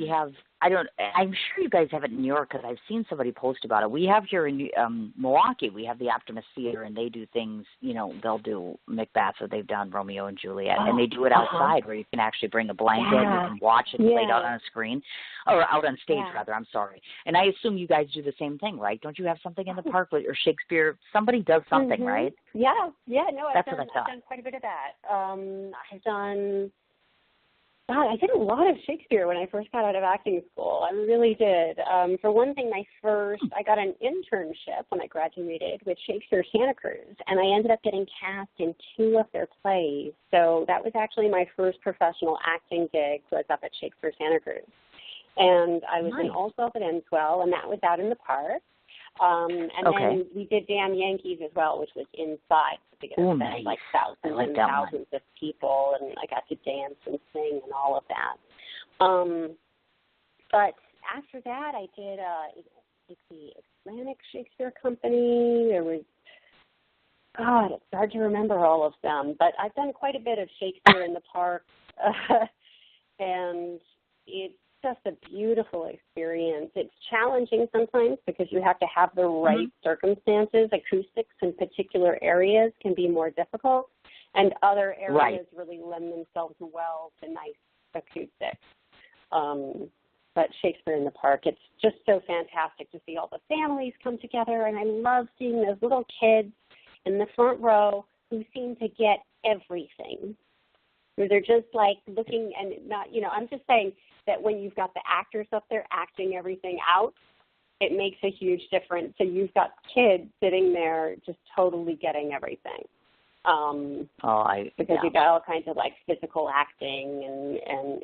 sure you guys have it in New York because I've seen somebody post about it. We have here in Milwaukee, we have the Optimist Theater, and they do things. They'll do Macbeth, or they've done Romeo and Juliet, and they do it outside where you can actually bring a blanket, and you can watch it played out on a screen, or out on stage rather. I'm sorry. And I assume you guys do the same thing, right? Don't you have something in the park or Shakespeare? Somebody does something, right? Yeah. No, I've done quite a bit of that. I did a lot of Shakespeare when I first got out of acting school. I really did. For one thing, I got an internship when I graduated with Shakespeare Santa Cruz, and I ended up getting cast in 2 of their plays. So that was actually my first professional acting gig, was up at Shakespeare Santa Cruz. And I was in All South at Enswell, and that was out in the park. Then we did Damn Yankees as well, which was inside the big event, like thousands and thousands of people, and I got to dance and sing and all of that. But after that, I did the Atlantic Shakespeare Company. There was, it's hard to remember all of them, but I've done quite a bit of Shakespeare in the park, and it's just a beautiful experience. It's challenging sometimes because you have to have the right circumstances. Acoustics in particular areas can be more difficult, and other areas really lend themselves well to nice acoustics. But Shakespeare in the Park, it's just so fantastic to see all the families come together, and I love seeing those little kids in the front row who seem to get everything. They're just like looking and not, I'm just saying that when you've got the actors up there acting everything out, it makes a huge difference. So you've got kids sitting there just totally getting everything. Because you've got all kinds of like physical acting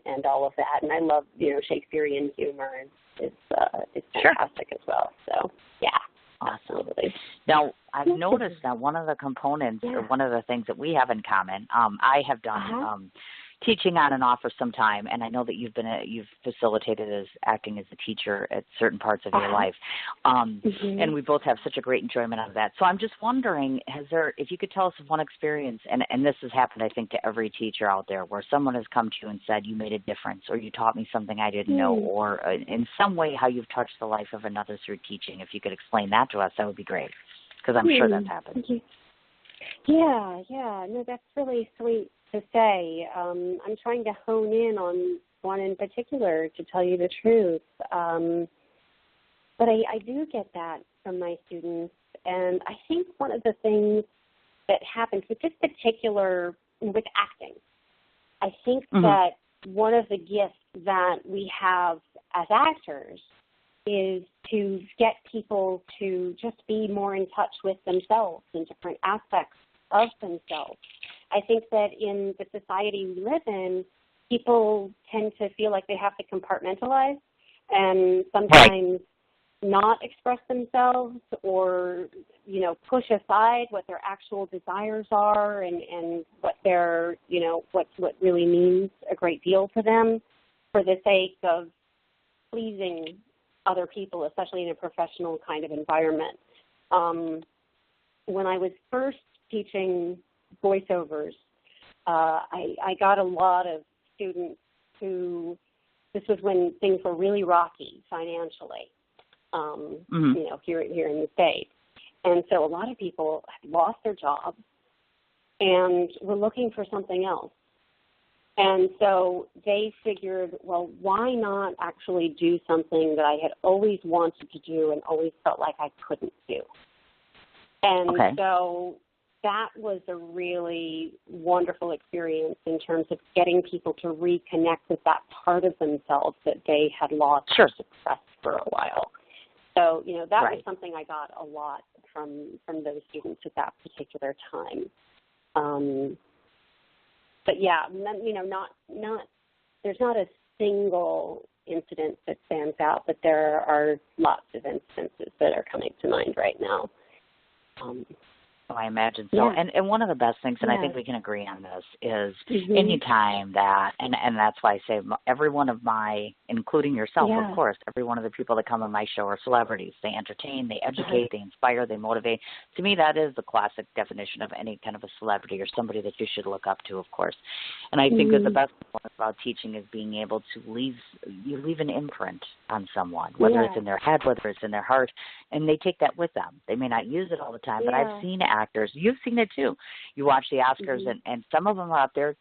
and all of that. And I love, Shakespearean humor. It's fantastic as well. So, yeah. Awesome. Absolutely. Now, I've noticed that one of the components or one of the things that we have in common, I have done teaching on and off for some time, and I know that you've facilitated as acting as a teacher at certain parts of your life, and we both have such a great enjoyment out of that. So I'm just wondering, if you could tell us of one experience, and this has happened, I think, to every teacher out there, where someone has come to you and said, you made a difference, or you taught me something I didn't know, or in some way how you've touched the life of another through teaching. If you could explain that to us, that would be great, because I'm sure that's happened. Yeah. No, that's really sweet to say. I'm trying to hone in on one in particular, to tell you the truth. But I do get that from my students. And I think one of the things that happens with this particular, with acting, I think that one of the gifts that we have as actors is to get people to just be more in touch with themselves and different aspects of themselves. I think that in the society we live in, people tend to feel like they have to compartmentalize and sometimes not express themselves or, you know, push aside what their actual desires are and what their, you know, what really means a great deal to them for the sake of pleasing other people, especially in a professional kind of environment. When I was first teaching voiceovers, I got a lot of students who, this was when things were really rocky financially, you know, here in the States. And so a lot of people had lost their jobs and were looking for something else. And so they figured, well, why not actually do something that I had always wanted to do and always felt like I couldn't do? And so that was a really wonderful experience in terms of getting people to reconnect with that part of themselves that they had lost or suppressed for a while. So, you know, that was something I got a lot from those students at that particular time. But yeah, you know, there's not a single incident that stands out, but there are lots of instances that are coming to mind right now. I imagine so. Yeah. And one of the best things, and I think we can agree on this, is any time that, and that's why I say every one of my, including yourself, of course, every one of the people that come on my show are celebrities. They entertain, they educate, they inspire, they motivate. To me, that is the classic definition of any kind of a celebrity or somebody that you should look up to, of course. And I think that the best part about teaching is being able to leave an imprint on someone, whether it's in their head, whether it's in their heart, and they take that with them. They may not use it all the time, but I've seen actors. You've seen it too. You watch the Oscars, and some of them are out there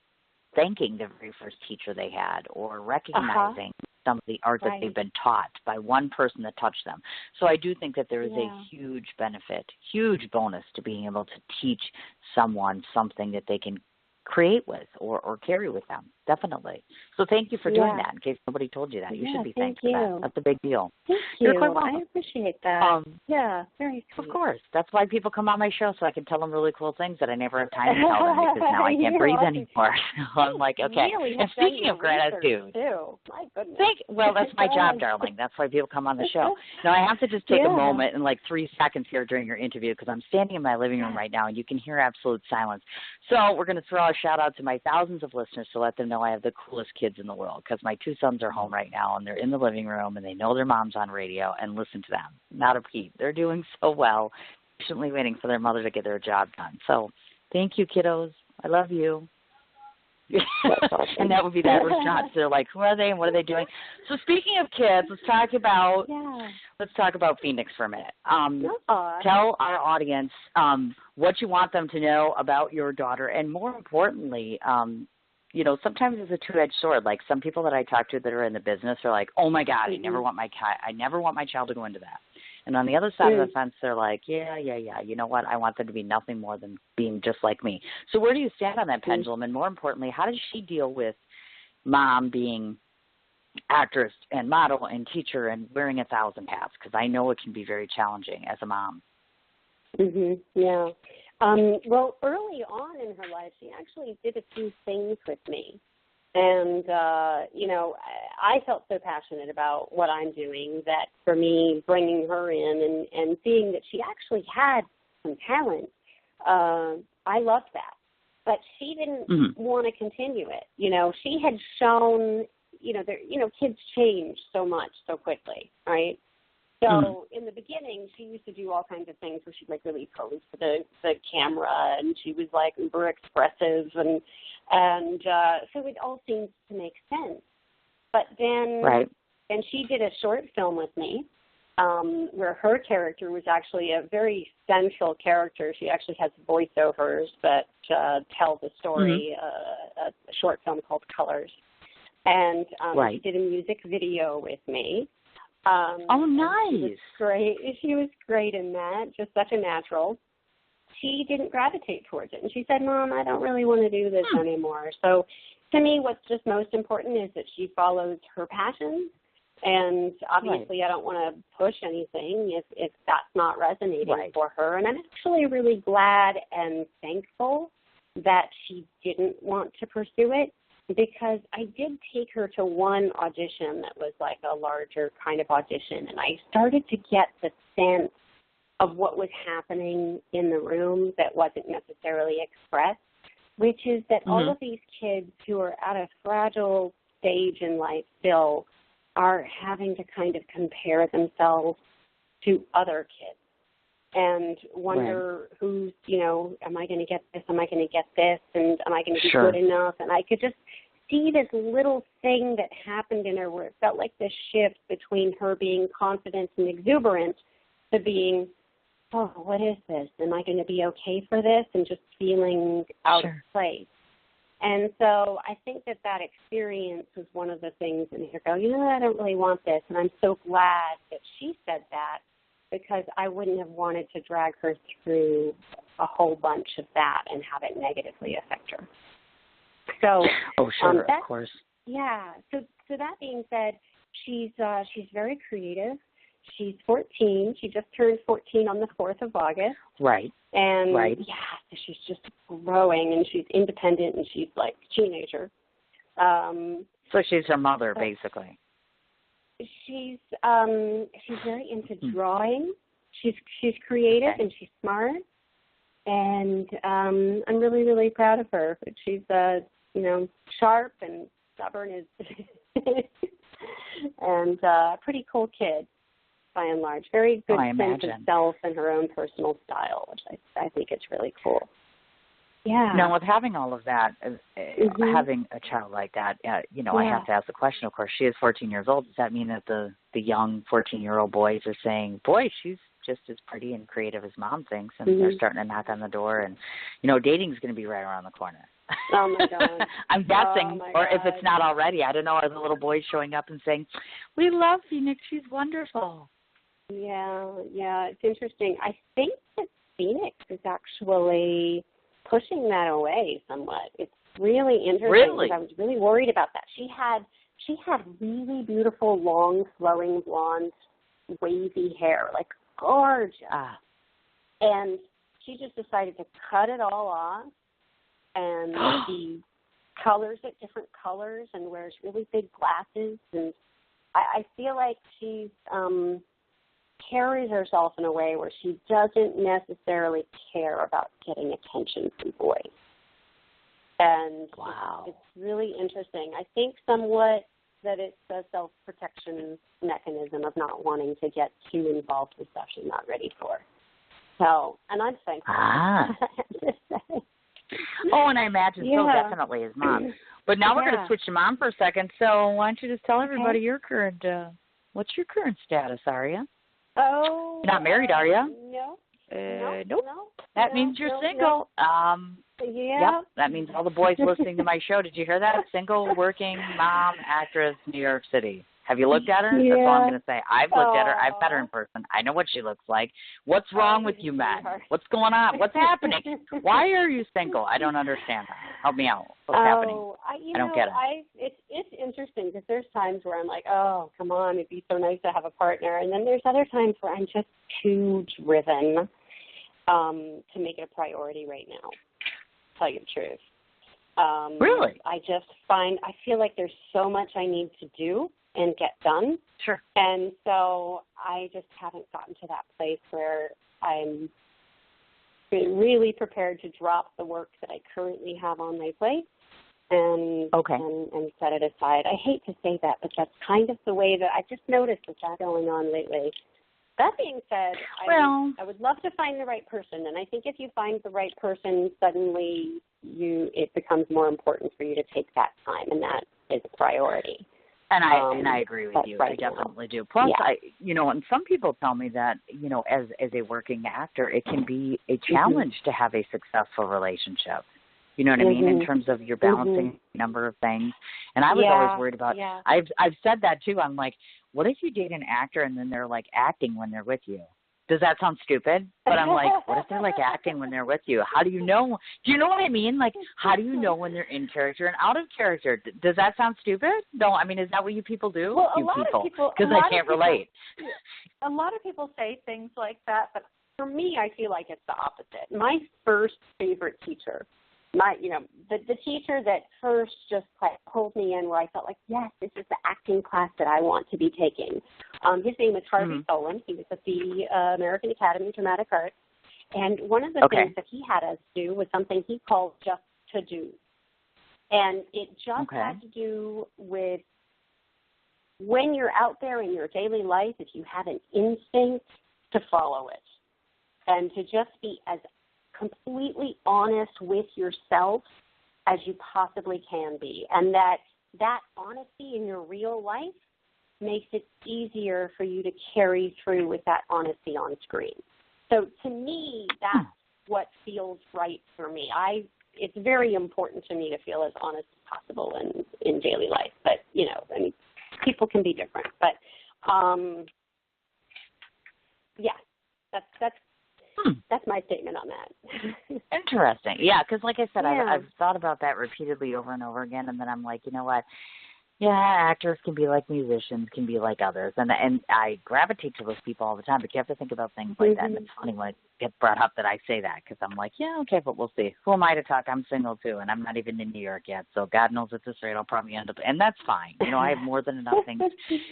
thanking the very first teacher they had or recognizing some of the art that they've been taught by one person that touched them. So I do think that there is a huge benefit, huge bonus to being able to teach someone something that they can create with or carry with them, definitely. So thank you for doing that. In case nobody told you that, you should be thankful for that. That's a big deal. Thank you. You're quite welcome. I appreciate that. Very sweet. Of course. That's why people come on my show, so I can tell them really cool things that I never have time to tell them because now I can't breathe anymore. So I'm like, okay. Really and speaking of gratitude, my goodness. Well, that's my job, darling. That's why people come on the show. Now, I have to just take a moment and like 3 seconds here during your interview because I'm standing in my living room right now and you can hear absolute silence. So we're going to throw a shout out to my thousands of listeners to let them know I have the coolest kids in the world because my 2 sons are home right now and they're in the living room and they know their mom's on radio and listen to them. Not a peep. They're doing so well, patiently waiting for their mother to get their job done. So thank you, kiddos. I love you. And that would be that response. They're like, who are they and what are they doing? So speaking of kids, let's talk about Phoenix for a minute. Tell our audience what you want them to know about your daughter, and more importantly, you know, sometimes it's a two-edged sword. Like some people that I talk to that are in the business are like, oh my God, I never want my child to go into that. And on the other side of the fence, they're like, yeah, you know what? I want them to be nothing more than being just like me. So where do you stand on that pendulum? And more importantly, how does she deal with mom being actress and model and teacher and wearing 1,000 hats? Because I know it can be very challenging as a mom. Yeah. Well, early on in her life, she actually did a few things with me. And, you know, I felt so passionate about what I'm doing that for me, bringing her in and seeing that she actually had some talent, I loved that. But she didn't want to continue it. You know, she had shown, kids change so much so quickly, right? So in the beginning, she used to do all kinds of things where she'd like really pose for the camera, and she was like uber expressive, and so it all seemed to make sense. But then she did a short film with me where her character was actually a very central character. She actually has voiceovers that tell the story, a short film called Colors. And she did a music video with me. Nice. She was great. She was great in that, just such a natural. She didn't gravitate towards it. And she said, Mom, I don't really want to do this anymore. So to me, what's just most important is that she follows her passion And obviously I don't want to push anything if that's not resonating for her. And I'm actually really glad and thankful that she didn't want to pursue it, because I did take her to one audition that was like a larger kind of audition, and I started to get the sense of what was happening in the room that wasn't necessarily expressed, which is that all of these kids who are at a fragile stage in life still are having to kind of compare themselves to other kids and wonder who's, am I going to get this? Am I going to get this? And am I going to be good enough? And I could just see this little thing that happened in her where it felt like this shift between her being confident and exuberant to being, oh, what is this? Am I going to be okay for this? And just feeling out of place. And so I think that experience was one of the things in her go, I don't really want this. And I'm so glad that she said that, because I wouldn't have wanted to drag her through a whole bunch of that and have it negatively affect her. So, of course. Yeah. So that being said, she's very creative. She's 14. She just turned 14 on the 4th of August. Right. And so she's just growing, and she's independent, and she's like a teenager. So she's her mother, basically. She's very into drawing. She's creative and she's smart, and I'm really, really proud of her. She's sharp and stubborn and a pretty cool kid by and large. Very good sense of self and her own personal style, which I think is really cool. Yeah. Now, with having all of that, having a child like that, I have to ask the question, of course. She is 14 years old. Does that mean that the young 14-year-old boys are saying, boy, she's just as pretty and creative as Mom thinks, and they're starting to knock on the door, and, dating's going to be right around the corner. Oh, my God. I'm guessing, or if it's not already, I don't know, are the little boys showing up and saying, we love Phoenix, she's wonderful. Yeah, it's interesting. I think that Phoenix is actually pushing that away somewhat. It's really interesting. Really? I was really worried about that. She had really beautiful, long, flowing, blonde, wavy hair, like gorgeous. And she just decided to cut it all off, and she colors it different colors and wears really big glasses. And I feel like she's carries herself in a way where she doesn't necessarily care about getting attention from boys. And it's really interesting. I think somewhat that it's a self-protection mechanism of not wanting to get too involved with stuff she's not ready for. So, and I'm thankful. And I imagine so definitely as Mom. But now we're going to switch to Mom for a second. So why don't you just tell everybody your current, what's your current status, Aria? Oh. You're not married, are you? No. Nope. That means you're single. Yep. That means all the boys listening to my show. Did you hear that? Single, working, mom, actress, New York City. Have you looked at her? That's all I'm going to say. I've looked at her. I've met her in person. I know what she looks like. What's wrong with you men? What's going on? What's happening? Why are you single? I don't understand that. Help me out. What's happening? I don't get it. It's interesting because there's times where I'm like, oh, come on, it'd be so nice to have a partner. And then there's other times where I'm just too driven to make it a priority right now, to tell you the truth. Really? I feel like there's so much I need to do and get done. Sure. And so I just haven't gotten to that place where I'm really prepared to drop the work that I currently have on my plate and set it aside. I hate to say that, but that's kind of the way that I've just noticed with that going on lately. That being said, I would love to find the right person, and I think if you find the right person, suddenly it becomes more important for you to take that time, and that is a priority. And I agree with you. I definitely do. Plus, and some people tell me that, as a working actor, it can be a challenge to have a successful relationship. You know what I mean? In terms of your balancing a number of things. And I was always worried about, I've said that too. I'm like, what if you date an actor and then they're like acting when they're with you? Does that sound stupid? But I'm like, what if they're like acting when they're with you? How do you know? Do you know what I mean? Like, how do you know when they're in character and out of character? Does that sound stupid? No, I mean, is that what you people do? Well, you people, because I can't relate. A lot of people say things like that, but for me, I feel like it's the opposite. My first favorite teacher, the teacher that first just like pulled me in, where I felt like, yes, this is the acting class that I want to be taking. His name was Harvey Solon. He was at the American Academy of Dramatic Arts. And one of the things that he had us do was something he called just to do. And it just had to do with when you're out there in your daily life, if you have an instinct, to follow it. And to just be as completely honest with yourself as you possibly can be. And that honesty in your real life makes it easier for you to carry through with that honesty on screen. So to me, that's what feels right for me. It's very important to me to feel as honest as possible in daily life. But, people can be different. But, that's my statement on that. Interesting. Yeah, because like I said, I've thought about that repeatedly over and over again, and then I'm like, you know what? Yeah, actors can be like musicians, can be like others, and I gravitate to those people all the time. But you have to think about things like that. And it's funny when it gets brought up that I say that, because I'm like, yeah, okay, but we'll see. Who am I to talk? I'm single too, and I'm not even in New York yet. So God knows at this rate I'll probably end up, and that's fine. I have more than enough things.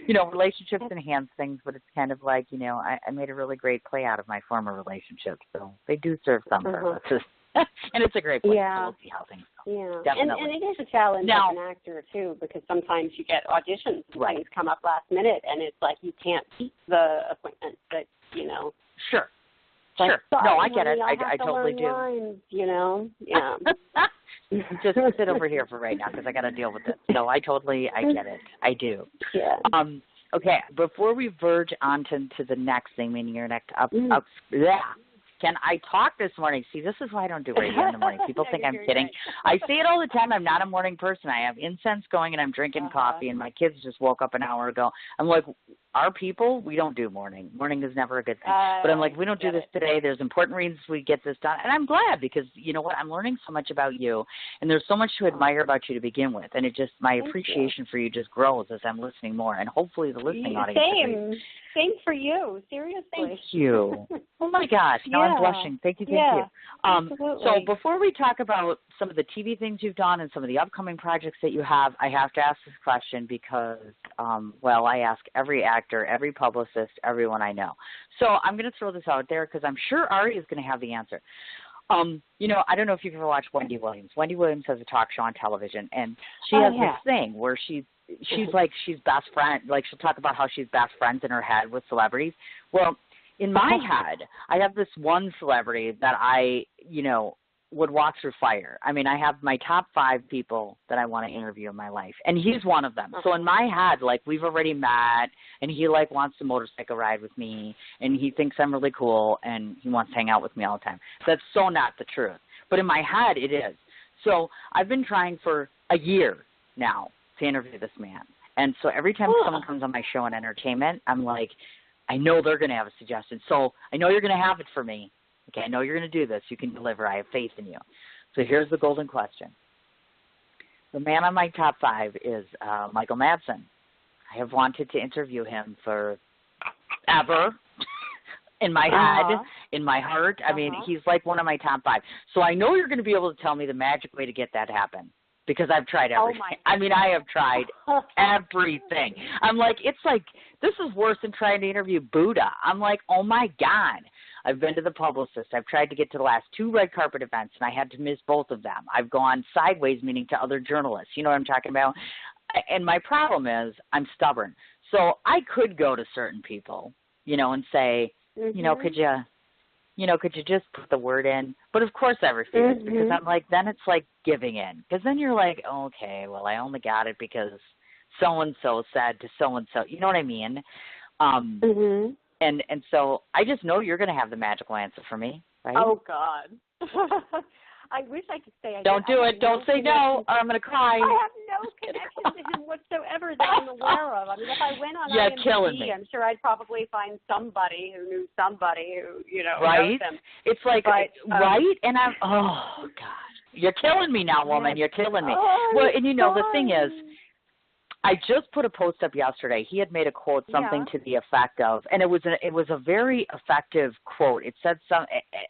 Relationships enhance things, but it's kind of like, I made a really great play out of my former relationship, so they do serve some purposes. And it's a great place, so we'll see how things go. Yeah, definitely. And it is a challenge as an actor, too, because sometimes you get auditions and things come up last minute, and it's like you can't keep the appointment, but, Sure. Like, sure. Sorry, no, I get it. I totally do. Lines, Yeah. Just sit over here for right now, because I got to deal with it. So I get it. I do. Yeah. Okay, before we verge on to the next thing, meaning your next Can I talk this morning? See, this is why I don't do radio in the morning. People think I'm kidding. Right. I say it all the time. I'm not a morning person. I have incense going and I'm drinking coffee, and my kids just woke up an hour ago. I'm like, our people, we don't do morning. Morning is never a good thing. But I'm like, we don't do this today. There's important reasons we get this done. And I'm glad, because you know what? I'm learning so much about you, and there's so much to admire about you to begin with. And it just, my appreciation for you just grows as I'm listening more. And hopefully the listening audience. Same for you. Seriously. Thank you. Oh my gosh. Now I'm blushing. Thank you. Absolutely. So before we talk about some of the TV things you've done and some of the upcoming projects that you have, I have to ask this question because, I ask every actor, every publicist, everyone I know. So I'm going to throw this out there because I'm sure Aria is going to have the answer. I don't know if you've ever watched Wendy Williams. Wendy Williams has a talk show on television, and she has this thing where she's best friend. Like, she'll talk about how she's best friends in her head with celebrities. Well, in my head, I have this one celebrity that I, would walk through fire. I mean, I have my top 5 people that I want to interview in my life, and he's one of them. So in my head, like, we've already met, and he, like, wants to motorcycle ride with me, and he thinks I'm really cool, and he wants to hang out with me all the time. That's so not the truth. But in my head, it is. So I've been trying for a year now to interview this man. And so every time someone comes on my show in entertainment, I'm like, I know they're going to have a suggestion. So I know you're going to have it for me. Okay, I know you're going to do this. You can deliver. I have faith in you. So here's the golden question. The man on my top 5 is Michael Madsen. I have wanted to interview him for ever. In my head, in my heart. I mean, he's like one of my top 5. So I know you're going to be able to tell me the magic way to get that happen, because I've tried everything. I have tried everything. I'm like, it's like, this is worse than trying to interview Buddha. I'm like, oh my God. I've been to the publicist. I've tried to get to the last 2 red carpet events, and I had to miss both of them. I've gone sideways, meaning to other journalists. You know what I'm talking about? And my problem is I'm stubborn. So I could go to certain people, and say, could you just put the word in? But of course I refuse, because I'm like, then it's like giving in. Because then you're like, okay, well, I only got it because so-and-so said to so-and-so. You know what I mean? And so I just know you're going to have the magical answer for me, right? Oh, God. I wish I could say I Don't do it. Don't say no, or I'm going to cry. I have no connection to him whatsoever that I'm aware of. I mean, if I went on IMDb, I'm sure I'd probably find somebody who knew somebody who, knows him. It's like, right? And I'm, oh, God. You're killing me now, woman. You're killing me. Well, and the thing is, I just put a post up yesterday. He had made a quote, something to the effect of, and it was a very effective quote. It said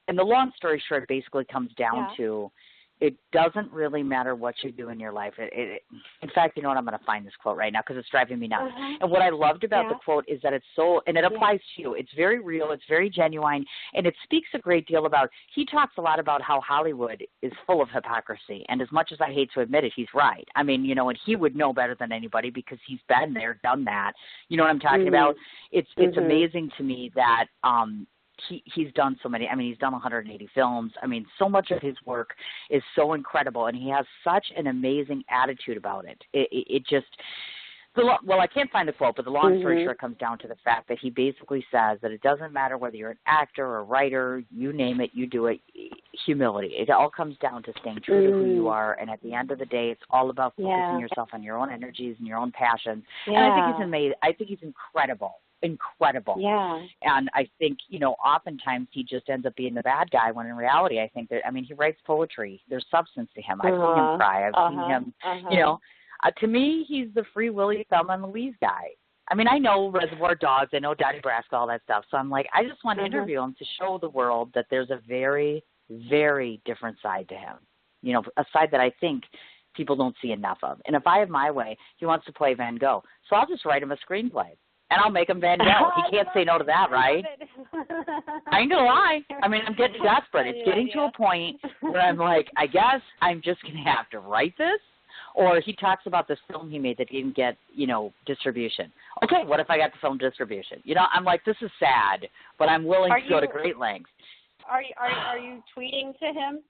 and the long story short basically comes down to, it doesn't really matter what you do in your life. In fact, you know what? I'm going to find this quote right now because it's driving me nuts. And what I loved about the quote is that it's so, and it applies to you. It's very real. It's very genuine. And it speaks a great deal about, he talks a lot about how Hollywood is full of hypocrisy. And as much as I hate to admit it, he's right. I mean, and he would know better than anybody because he's been there, done that. You know what I'm talking about? It's amazing to me that, he's done so many. I mean, he's done 180 films. I mean, so much of his work is so incredible, and he has such an amazing attitude about it. It just, well, I can't find the quote, but the long story short comes down to the fact that he basically says that it doesn't matter whether you're an actor or a writer, you name it, you do it. Humility. It all comes down to staying true to who you are, and at the end of the day, it's all about focusing yourself on your own energies and your own passions. And I think he's amazing. I think he's incredible. Yeah. And I think, oftentimes he just ends up being the bad guy when in reality I think that, he writes poetry. There's substance to him. I've seen him cry. I've seen him, to me, he's the Free Willy, Thelma and Louise guy. I mean, I know Reservoir Dogs. I know Donnie Brasco, all that stuff. So I'm like, I just want to interview him to show the world that there's a very, very different side to him. A side that I think people don't see enough of. And if I have my way, he wants to play Van Gogh. So I'll just write him a screenplay. And I'll make him Van Gogh. He can't say no to that, right? I ain't going to lie. I mean, I'm getting desperate. It's getting to a point where I'm like, I guess I'm just going to have to write this. Or he talks about this film he made that didn't get, distribution. Okay, what if I got the film distribution? I'm like, this is sad, but I'm willing to go to great lengths. Are you tweeting to him?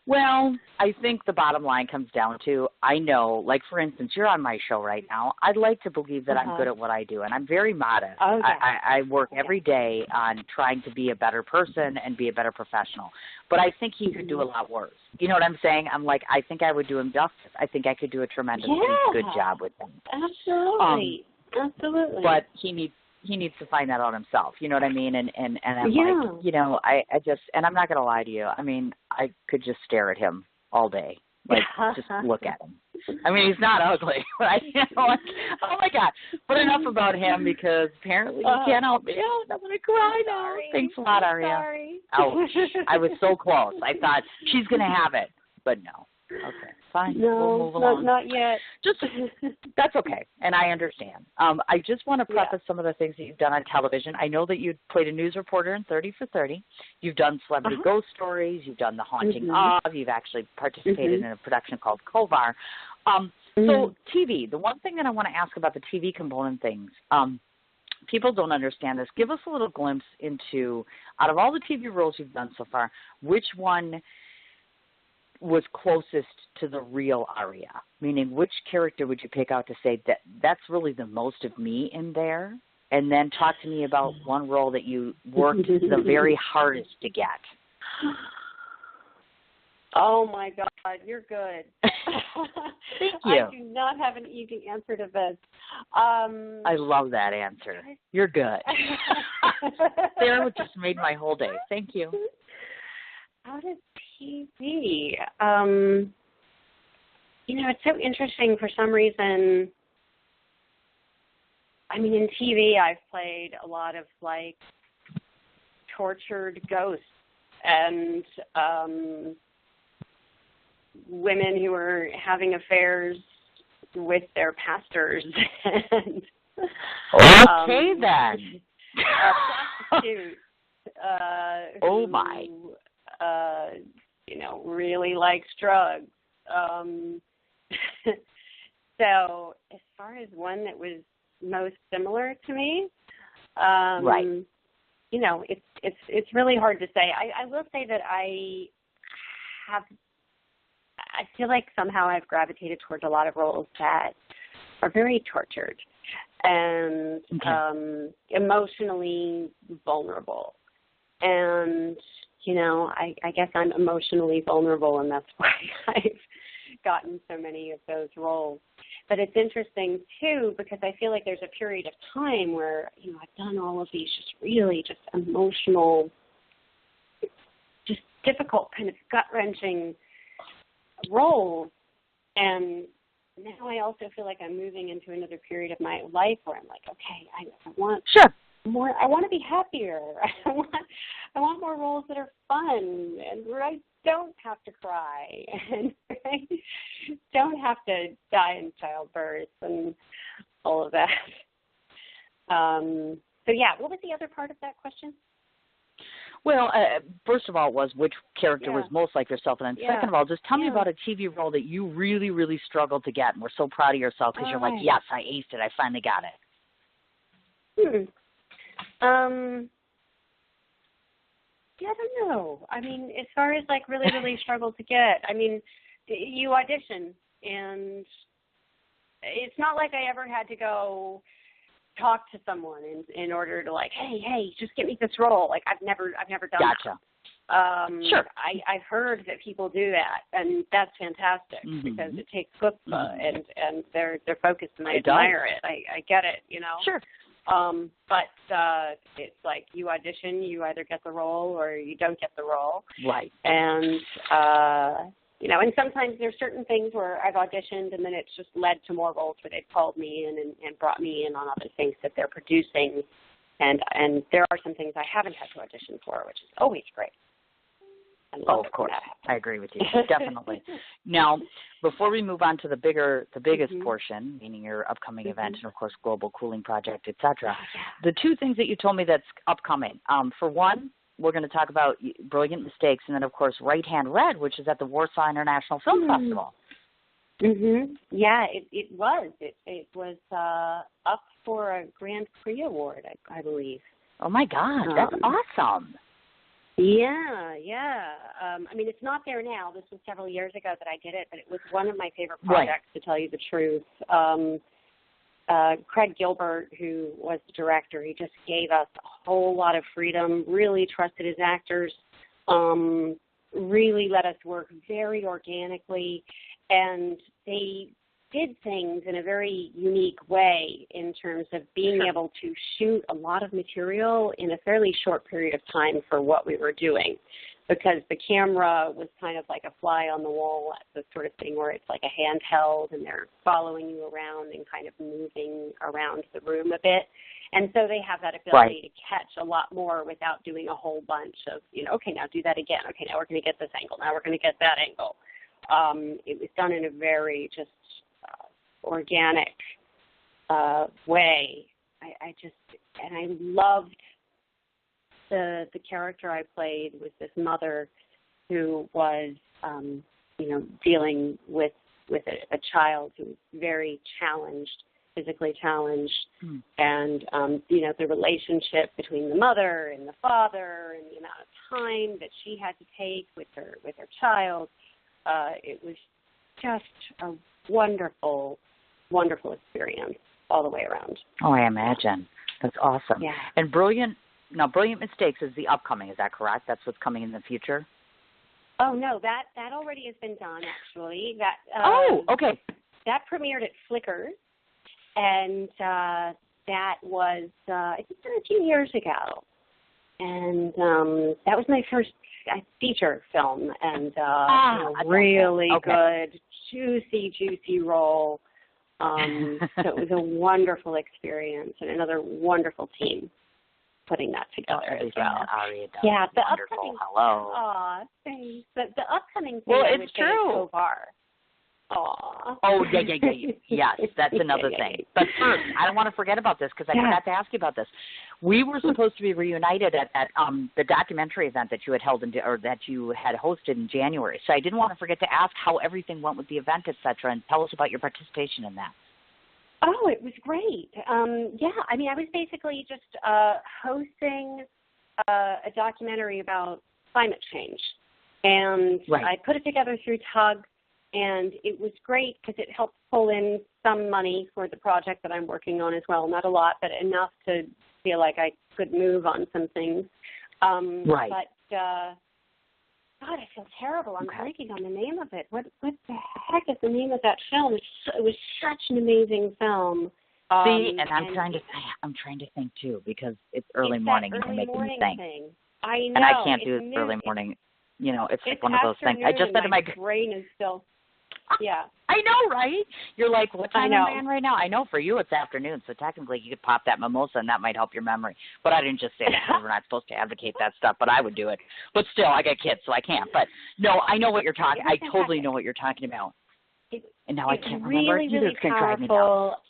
Well, I think the bottom line comes down to, I know, like, for instance, you're on my show right now. I'd like to believe that I'm good at what I do, and I'm very modest. Okay. I work every day on trying to be a better person and be a better professional. But I think he could do a lot worse. You know what I'm saying? I'm like, I think I would do him justice. I think I could do a tremendously good job with him. Absolutely. Absolutely. But he needs to find that out himself. You know what I mean? And I'm like, I just, and I'm not going to lie to you. I mean, I could just stare at him all day. Like, just look at him. I mean, he's not ugly, right? Like, oh my God. But enough about him because apparently he can't help me. Oh, I'm going to cry now. Thanks a lot, Aria. Sorry. Ouch. I was so close. I thought she's going to have it, but no. Okay, fine. We'll move along. Not yet. That's okay, and I understand. I just want to preface some of the things that you've done on television. I know that you played a news reporter in 30 for 30. You've done Celebrity Ghost Stories. You've done The Haunting of. You've actually participated in a production called Kovar. So TV, the one thing that I want to ask about the TV component things, people don't understand this. Give us a little glimpse into, out of all the TV roles you've done so far, which one was closest to the real Aria? Meaning, which character would you pick out to say that that's really the most of me in there? And then talk to me about one role that you worked the very hardest to get. Oh my God, you're good. Thank you. I do not have an easy answer to this. I love that answer. You're good. Sarah just made my whole day. Thank you. Out of TV, it's so interesting for some reason. I mean, in TV, I've played a lot of, like, tortured ghosts and women who are having affairs with their pastors. And, okay, then. A prostitute. Oh, my. Really likes drugs. So as far as one that was most similar to me, right. It's really hard to say. I will say that I feel like somehow I've gravitated towards a lot of roles that are very tortured and emotionally vulnerable. And I guess I'm emotionally vulnerable, and that's why I've gotten so many of those roles. But it's interesting, too, because I feel like there's a period of time where, I've done all of these just really just emotional, just difficult, kind of gut-wrenching roles. And now I also feel like I'm moving into another period of my life where I'm like, okay, I want more. I want to be happier. I want more roles that are fun and where I don't have to cry and I don't have to die in childbirth and all of that. So yeah, what was the other part of that question? Well, first of all, was which character was most like yourself, and then second of all, just tell me about a TV role that you really, really struggled to get, and we're so proud of yourself because you're like, yes, I aced it, I finally got it. Yeah, I don't know. I mean, as far as like really, really struggled to get, I mean, you audition, and it's not like I ever had to go talk to someone in order to like, hey, just get me this role. Like I've never done that. Sure. I've heard that people do that, and that's fantastic because it takes chutzpah and they're focused, and I admire it. I get it, Sure. But it's like you audition, you either get the role or you don't get the role. Right. And and sometimes there's certain things where I've auditioned and then it's just led to more roles where they've called me in and brought me in on other things that they're producing. And there are some things I haven't had to audition for, which is always great. Oh, of course. I agree with you. Definitely. Now, before we move on to the biggest portion, meaning your upcoming event and, of course, Global Cooling Project, et cetera, the two things that you told me that's upcoming, for one, we're going to talk about Brilliant Mistakes, and then, of course, Right Hand Red, which is at the Warsaw International Film Festival. Yeah, it was. It was up for a Grand Prix award, I believe. Oh, my God. That's awesome. Yeah. I mean, it's not there now. This was several years ago that I did it, but it was one of my favorite projects, to tell you the truth. Craig Gilbert, who was the director, he just gave us a whole lot of freedom, really trusted his actors, really let us work very organically, and they did things in a very unique way in terms of being able to shoot a lot of material in a fairly short period of time for what we were doing, because the camera was kind of like a fly on the wall, the sort of thing where it's like a handheld and they're following you around and kind of moving around the room a bit. And so they have that ability to catch a lot more without doing a whole bunch of, okay, now do that again. Okay, now we're going to get this angle. Now we're going to get that angle. It was done in a very just organic way. I loved the character I played was this mother who was, dealing with a child who was very challenged, physically challenged, and the relationship between the mother and the father and the amount of time that she had to take with her child. It was just a wonderful experience all the way around. Oh, I imagine. That's awesome. Yeah. And Brilliant Mistakes is the upcoming, is that correct? That's what's coming in the future? Oh, no, that already has been done, actually. Okay. That premiered at Flicker's, and that was, I think, a few years ago. And that was my first feature film, and really good, juicy role. So it was a wonderful experience and another wonderful team putting that together as well. Aria does. Yeah, the wonderful. upcoming. Hello. Aw, thanks. The upcoming thing I would say is so far. Aw. Oh, yeah. Yes, that's another thing. But first, I don't want to forget about this because I forgot to ask you about this. We were supposed to be reunited at the documentary event that you had held that you had hosted in January. So I didn't want to forget to ask how everything went with the event, et cetera, and tell us about your participation in that. Oh, it was great. I was basically just hosting a documentary about climate change. And I put it together through TUG, and it was great because it helped pull in some money for the project that I'm working on as well. Not a lot, but enough to feel like I could move on some things. But God, I feel terrible. I'm blanking on the name of it. What the heck is the name of that film? It was such an amazing film. See, and I'm trying to think too, because it's early morning and you're making me think. Thing. I know. And I can't do it early morning. You know, it's like one of those things. I just said to my brain is still. Yeah. I know, right? You're like, what time am I in right now? I know for you it's afternoon, so technically you could pop that mimosa and that might help your memory. But I didn't just say that because we're not supposed to advocate that stuff, but I would do it. But still, I got kids, so I can't. But no, I know what you're talking. I totally know what you're talking about. And now I can't remember either. It's going to drive me nuts.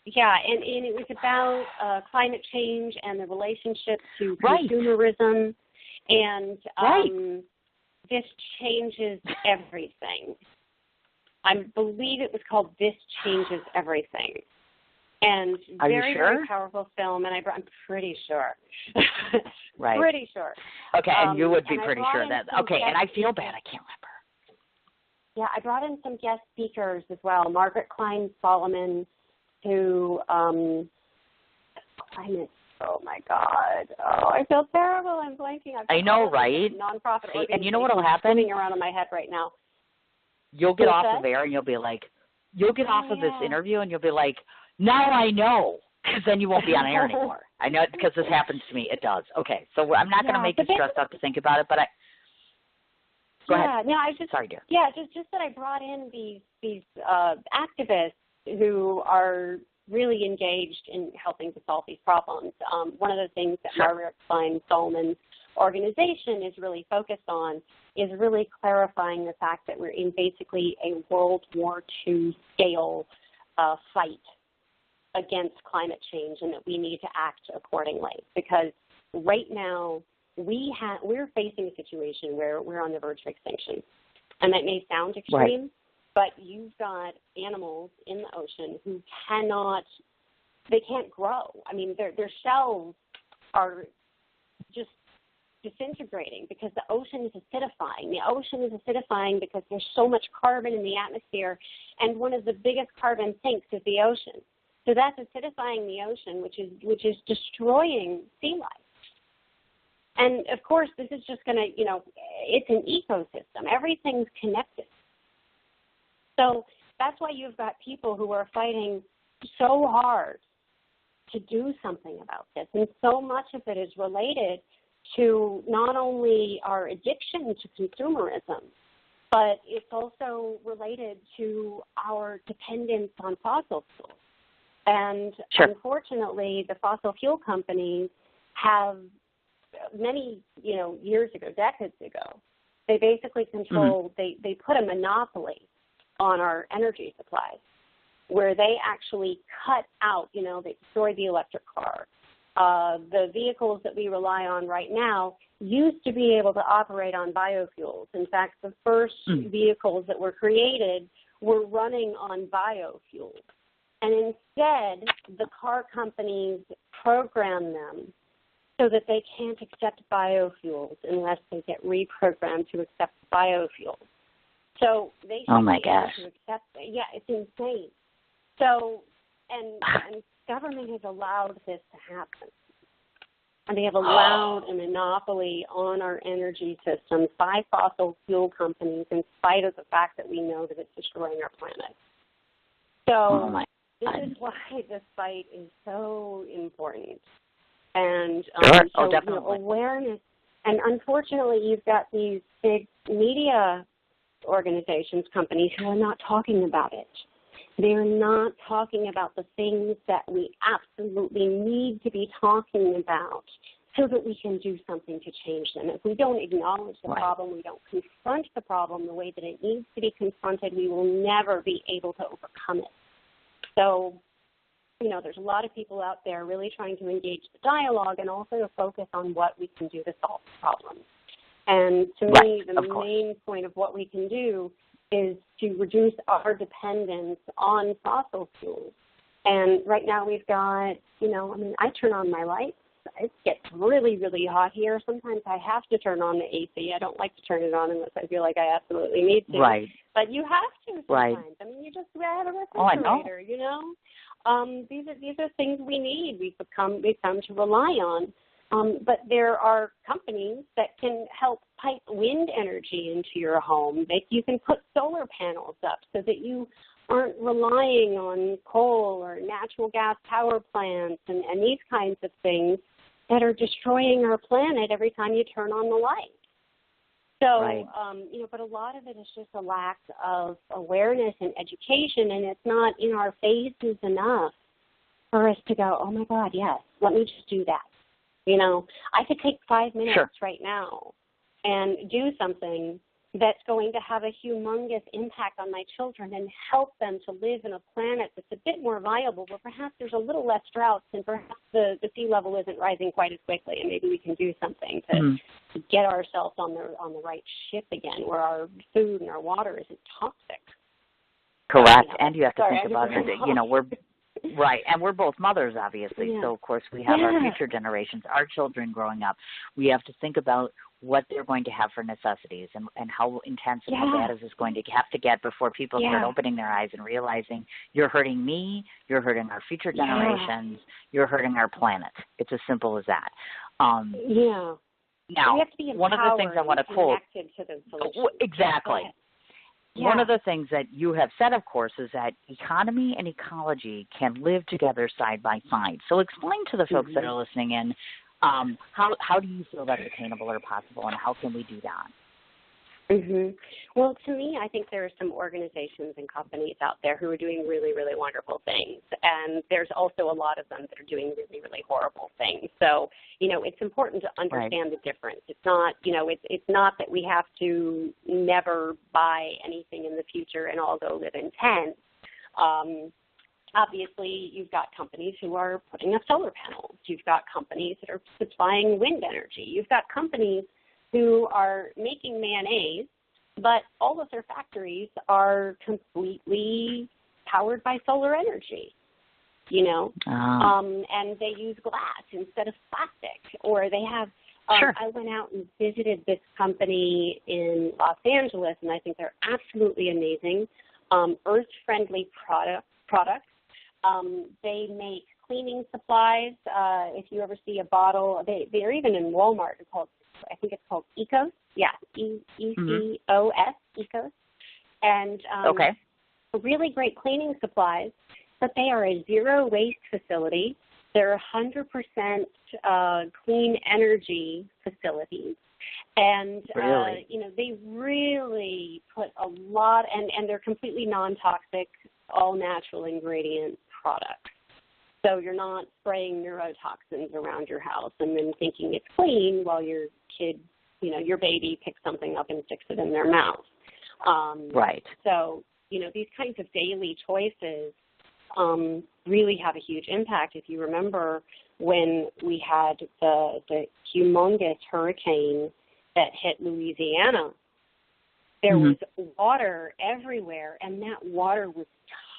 Yeah, and it was about climate change and the relationship to consumerism. And this changes everything. I believe it was called This Changes Everything. And very powerful film, and I'm pretty sure. Right. Pretty sure. Okay, and you would be pretty sure that. Okay, and I feel bad. I can't remember. Yeah, I brought in some guest speakers as well. Margaret Klein Solomon, who climate. Oh my God! Oh, I feel terrible. I'm blanking. I know, right? Nonprofit organization. And you know what will happen? Swimming around in my head right now. You'll get off of air and you'll be like, off of this interview and you'll be like, now I know, because then you won't be on air anymore. I know, because this happens to me. It does. Okay, so I'm not going to make you stressed out to think about it, but Go ahead. No, I just. Sorry, dear. Yeah, just that I brought in these activists who are really engaged in helping to solve these problems. One of the things that Margaret Klein Solomon organization is really focused on is really clarifying the fact that we're in basically a World War II scale fight against climate change, and that we need to act accordingly. Because right now we're facing a situation where we're on the verge of extinction, and that may sound extreme, but you've got animals in the ocean who can't grow. I mean, their shells are just disintegrating because the ocean is acidifying. The ocean is acidifying because there's so much carbon in the atmosphere, and one of the biggest carbon sinks is the ocean. So that's acidifying the ocean, which is destroying sea life. And of course, this is just going to, it's an ecosystem. Everything's connected. So that's why you've got people who are fighting so hard to do something about this. And so much of it is related to not only our addiction to consumerism, but it's also related to our dependence on fossil fuels. And unfortunately, the fossil fuel companies have many, years ago, decades ago, they basically controlled, they put a monopoly on our energy supplies, where they actually cut out, they destroyed the electric car. The vehicles that we rely on right now used to be able to operate on biofuels. In fact, the first vehicles that were created were running on biofuels. And instead, the car companies program them so that they can't accept biofuels unless they get reprogrammed to accept biofuels. So they should be able to accept it. Yeah, it's insane. So, and government has allowed this to happen. And they have allowed a monopoly on our energy systems by fossil fuel companies in spite of the fact that we know that it's destroying our planet. So this is why this fight is so important. And awareness. And unfortunately, you've got these big media organizations, companies who are not talking about it. They're not talking about the things that we absolutely need to be talking about so that we can do something to change them. If we don't acknowledge the problem, we don't confront the problem the way that it needs to be confronted, we will never be able to overcome it. So, there's a lot of people out there really trying to engage the dialogue and also to focus on what we can do to solve the problem. And to me, the main point of what we can do is to reduce our dependence on fossil fuels. And right now we've got, I turn on my lights. It gets really, really hot here. Sometimes I have to turn on the AC. I don't like to turn it on unless I feel like I absolutely need to. Right. But you have to sometimes. I mean, you just have a refrigerator, These are things we need. We've come to rely on. But there are companies that can help pipe wind energy into your home. You can put solar panels up so that you aren't relying on coal or natural gas power plants and these kinds of things that are destroying our planet every time you turn on the light. So, right. But a lot of it is just a lack of awareness and education, and it's not in our faces enough for us to go, oh, my God, yes, let me just do that. I could take 5 minutes right now and do something that's going to have a humongous impact on my children and help them to live in a planet that's a bit more viable, where perhaps there's a little less droughts and perhaps the sea level isn't rising quite as quickly, and maybe we can do something to get ourselves on the right ship again, where our food and our water isn't toxic. Correct, and you have to think about it. We're right, and we're both mothers, obviously. So of course we have our future generations, our children growing up. We have to think about what they're going to have for necessities and how intense and how bad is this going to have to get before people start opening their eyes and realizing you're hurting me, you're hurting our future generations, you're hurting our planet. It's as simple as that. Now, we have to be one of the things I want to quote. To those solutions. Exactly. One of the things that you have said, of course, is that economy and ecology can live together side by side. So explain to the folks that are listening in, how do you feel that's attainable or possible, and how can we do that? Well, to me, I think there are some organizations and companies out there who are doing really, really wonderful things, and there's also a lot of them that are doing really, really horrible things. So, it's important to understand the difference. It's not, it's not that we have to never buy anything in the future and all go live in tents. Obviously, you've got companies who are putting up solar panels. You've got companies that are supplying wind energy. You've got companies who are making mayonnaise, but all of their factories are completely powered by solar energy, and they use glass instead of plastic, or they have I went out and visited this company in Los Angeles, and I think they're absolutely amazing, earth-friendly products. They make cleaning supplies. If you ever see a bottle, they're even in Walmart. I think it's called Ecos. Yeah, ECOS, Ecos. And really great cleaning supplies, but they are a zero-waste facility. They're 100% clean energy facilities. And, they really put a lot, and they're completely non-toxic, all-natural ingredient products. So you're not spraying neurotoxins around your house and then thinking it's clean while your kid, your baby picks something up and sticks it in their mouth. So, these kinds of daily choices really have a huge impact. If you remember when we had the humongous hurricane that hit Louisiana, there was water everywhere, and that water was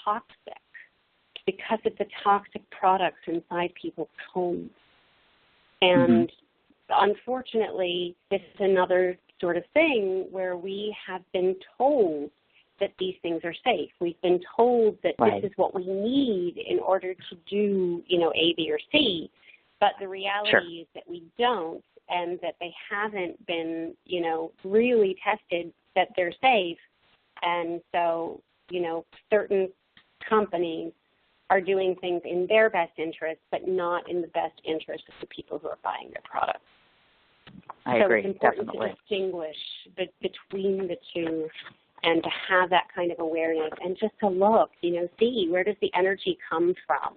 toxic because of the toxic products inside people's homes. And unfortunately, this is another sort of thing where we have been told that these things are safe. We've been told that this is what we need in order to do, A, B, or C. But the reality is that we don't, and that they haven't been, really tested that they're safe. And so, certain companies are doing things in their best interest, but not in the best interest of the people who are buying their products. I agree, it's important definitely. to distinguish between the two and to have that kind of awareness and just to look, see where does the energy come from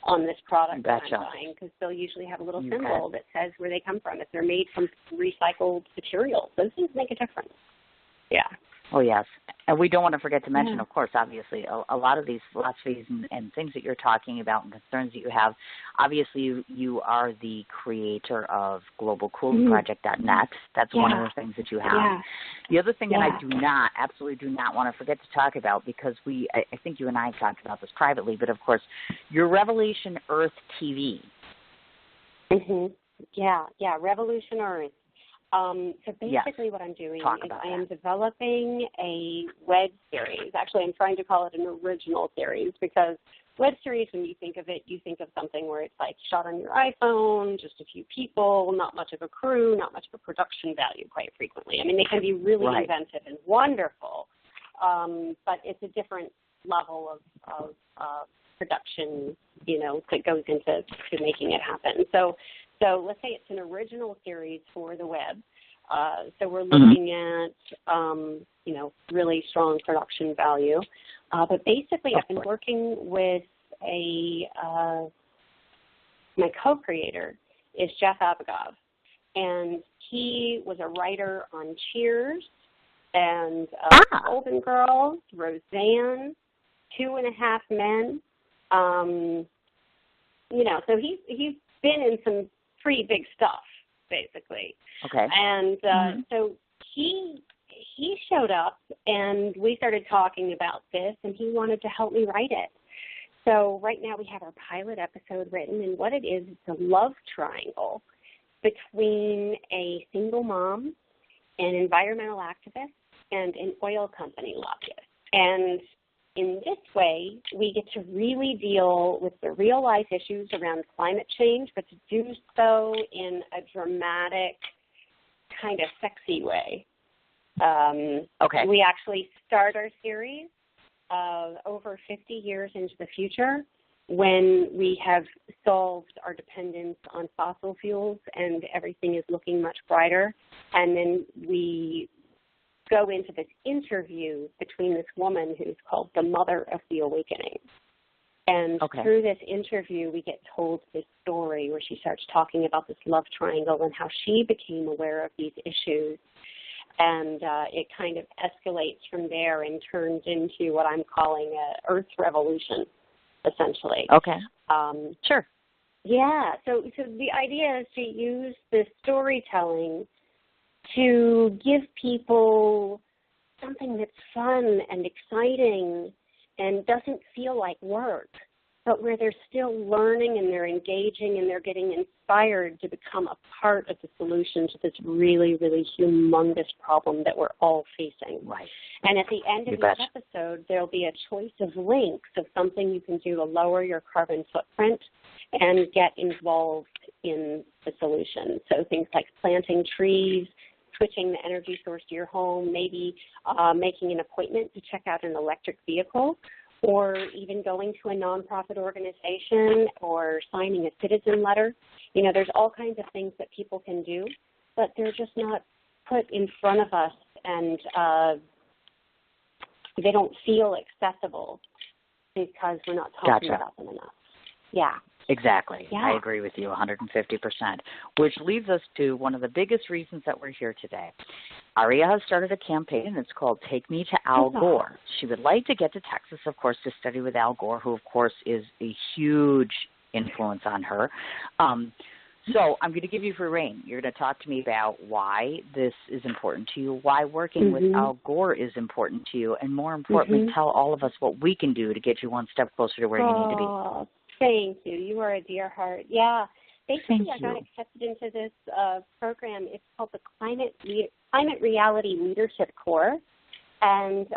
on this product that I'm buying, because they'll usually have a little symbol that says where they come from. If they're made from recycled materials, those things make a difference. Yeah. Oh, yes. And we don't want to forget to mention, of course, obviously, a lot of these philosophies and things that you're talking about and concerns that you have, obviously you are the creator of globalcoolingproject.net. That's one of the things that you have. The other thing that I absolutely do not want to forget to talk about, because I think you and I talked about this privately, but of course, your Revolution Earth TV. Yeah, Revolution Earth. So basically what I'm doing is I am developing a web series. Actually, I'm trying to call it an original series because web series, when you think of it, you think of something where it's like shot on your iPhone, just a few people, not much of a crew, not much of a production value quite frequently. I mean, they can be really inventive and wonderful, but it's a different level of production, that goes into making it happen. So let's say it's an original series for the web. So we're looking at, really strong production value. But basically, I've been working with my co-creator is Jeff Abigov, and he was a writer on Cheers and Golden Girls, Roseanne, 2.5 Men. So he's been in some pretty big stuff, basically. Okay. And so he showed up, and we started talking about this, and he wanted to help me write it. So right now we have our pilot episode written, and what it is, it's a love triangle between a single mom, an environmental activist, and an oil company lobbyist. And in this way, we get to really deal with the real-life issues around climate change, but to do so in a dramatic, kind of sexy way. We actually start our series over 50 years into the future, when we have solved our dependence on fossil fuels and everything is looking much brighter. And then we go into this interview between this woman who's called the Mother of the Awakening. And through this interview, we get told this story where she starts talking about this love triangle and how she became aware of these issues. And it kind of escalates from there and turns into what I'm calling an Earth revolution, essentially. Okay. Sure. Yeah. So the idea is to use the storytelling to give people something that's fun and exciting and doesn't feel like work, but where they're still learning and they're engaging and they're getting inspired to become a part of the solution to this really, really humongous problem that we're all facing. Right. And at the end of each episode, there'll be a choice of links of something you can do to lower your carbon footprint and get involved in the solution. So things like planting trees, switching the energy source to your home, maybe making an appointment to check out an electric vehicle, or even going to a nonprofit organization or signing a citizen letter. There's all kinds of things that people can do, but they're just not put in front of us, and they don't feel accessible because we're not talking about them enough. Yeah. Exactly. Yeah. I agree with you 150%, which leads us to one of the biggest reasons that we're here today. Aria has started a campaign, and it's called Take Me to Al Gore. She would like to get to Texas, of course, to study with Al Gore, who, of course, is a huge influence on her. So I'm going to give you free rein. You're going to talk to me about why this is important to you, why working with Al Gore is important to you, and more importantly, tell all of us what we can do to get you one step closer to where you need to be. Thank you. You are a dear heart. Yeah. Basically, I got accepted into this program. It's called the Climate Reality Leadership Corps. And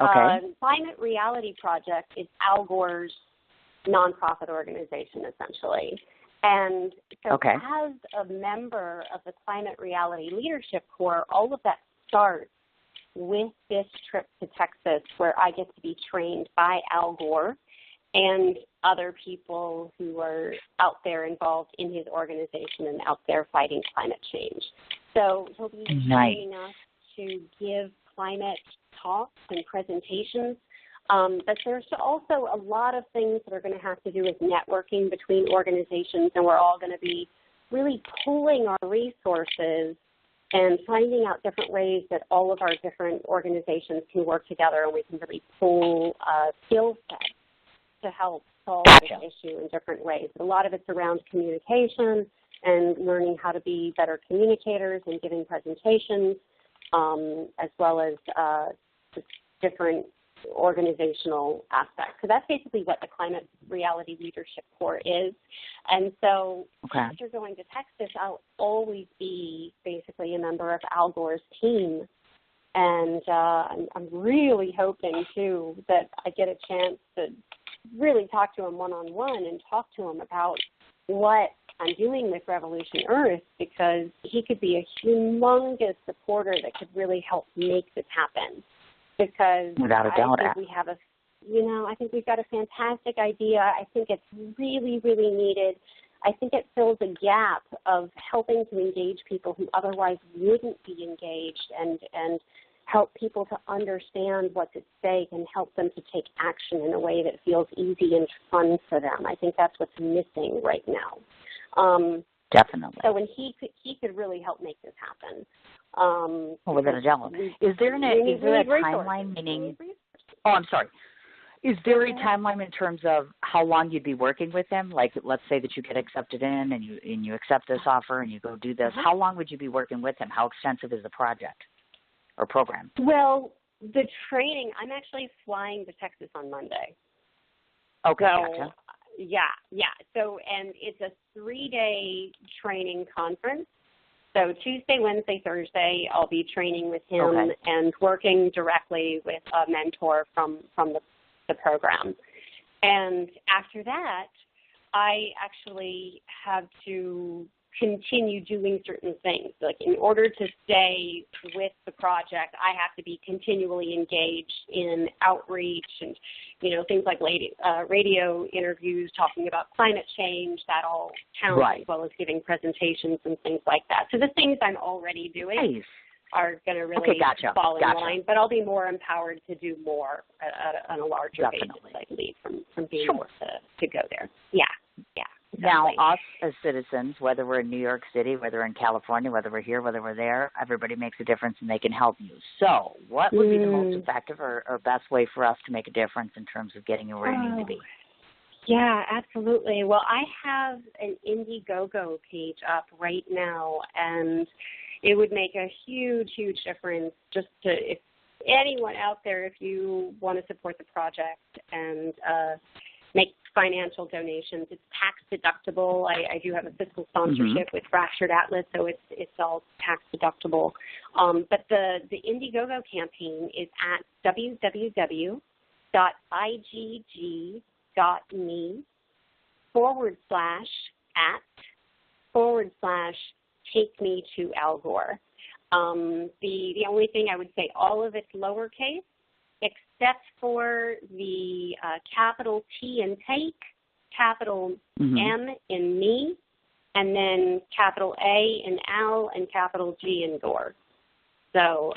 Climate Reality Project is Al Gore's nonprofit organization, essentially. And so as a member of the Climate Reality Leadership Corps, all of that starts with this trip to Texas, where I get to be trained by Al Gore and other people who are out there involved in his organization and out there fighting climate change. So he'll be training us to give climate talks and presentations. But there's also a lot of things that are going to have to do with networking between organizations, and we're all going to be really pooling our resources and finding out different ways that all of our different organizations can work together, and we can really pool skill sets to help solve this issue in different ways. But a lot of it's around communication and learning how to be better communicators and giving presentations, as well as just different organizational aspects. So that's basically what the Climate Reality Leadership Corps is. And so after going to Texas, I'll always be basically a member of Al Gore's team. And I'm really hoping, too, that I get a chance to really talk to him one-on-one and talk to him about what I'm doing with Revolution Earth, because he could be a humongous supporter that could really help make this happen. Because without a doubt, I think we have I think we've got a fantastic idea. I think it's really, really needed. I think it fills a gap of helping to engage people who otherwise wouldn't be engaged, and help people to understand what's at stake and help them to take action in a way that feels easy and fun for them. I think that's what's missing right now. Definitely. So when he could really help make this happen. Without a doubt. Is there a timeline, meaning, I'm sorry. Is there a timeline in terms of how long you'd be working with them? Like, let's say that you get accepted in and you accept this offer and you go do this. How long would you be working with them? How extensive is the project or program? Well, the training, I'm actually flying to Texas on Monday. Okay, so, gotcha. Yeah. So, and it's a 3-day training conference. So Tuesday, Wednesday, Thursday, I'll be training with him and working directly with a mentor from the program. And after that, I actually have to continue doing certain things. Like, in order to stay with the project, I have to be continually engaged in outreach and, things like radio interviews talking about climate change. That all counts, as well as giving presentations and things like that. So the things I'm already doing are going to really fall in line, but I'll be more empowered to do more on a larger basis, I believe, from being able to go there. Yeah. Exactly. Now, us as citizens, whether we're in New York City, whether we're in California, whether we're here, whether we're there, everybody makes a difference and they can help you. So what would be the most effective or best way for us to make a difference in terms of getting you where you need to be? Yeah, absolutely. Well, I have an Indiegogo page up right now, and it would make a huge, huge difference just to, if anyone out there, if you want to support the project and make financial donations, it's tax deductible. I do have a fiscal sponsorship with Fractured Atlas, so it's all tax deductible. But the Indiegogo campaign is at www.igg.me/@/Take Me to Al Gore. The only thing I would say, all of it's lowercase, except for the capital T in take, capital M in me, and then capital A in Al, and capital G in Gore. So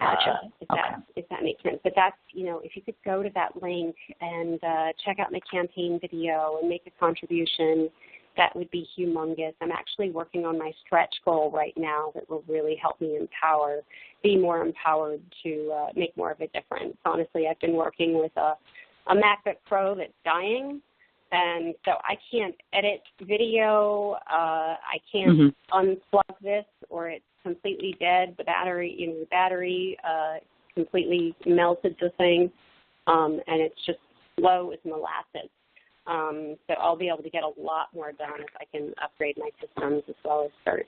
if that makes sense. But that's, if you could go to that link and check out my campaign video and make a contribution, that would be humongous. I'm actually working on my stretch goal right now that will really help me be more empowered to make more of a difference. Honestly, I've been working with a MacBook Pro that's dying, and so I can't edit video. I can't unplug this, or it's completely dead. The battery completely melted the thing, and it's just slow as molasses. So I'll be able to get a lot more done if I can upgrade my systems, as well as start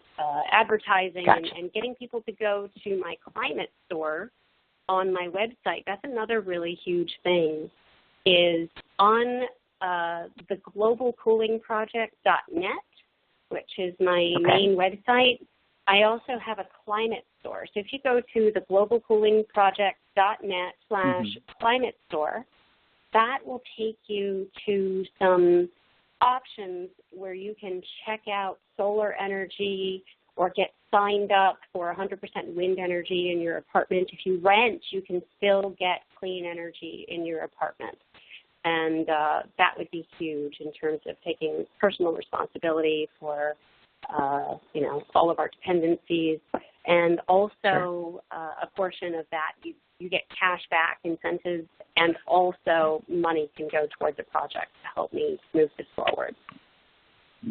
advertising and getting people to go to my climate store on my website. That's another really huge thing, is on the globalcoolingproject.net, which is my main website. I also have a climate store. So if you go to the globalcoolingproject.net/climate store, that will take you to some options where you can check out solar energy or get signed up for 100% wind energy in your apartment. If you rent, you can still get clean energy in your apartment. And that would be huge in terms of taking personal responsibility for, all of our dependencies. And also a portion of that, you get cash back incentives, and also money can go towards the project to help me move this forward.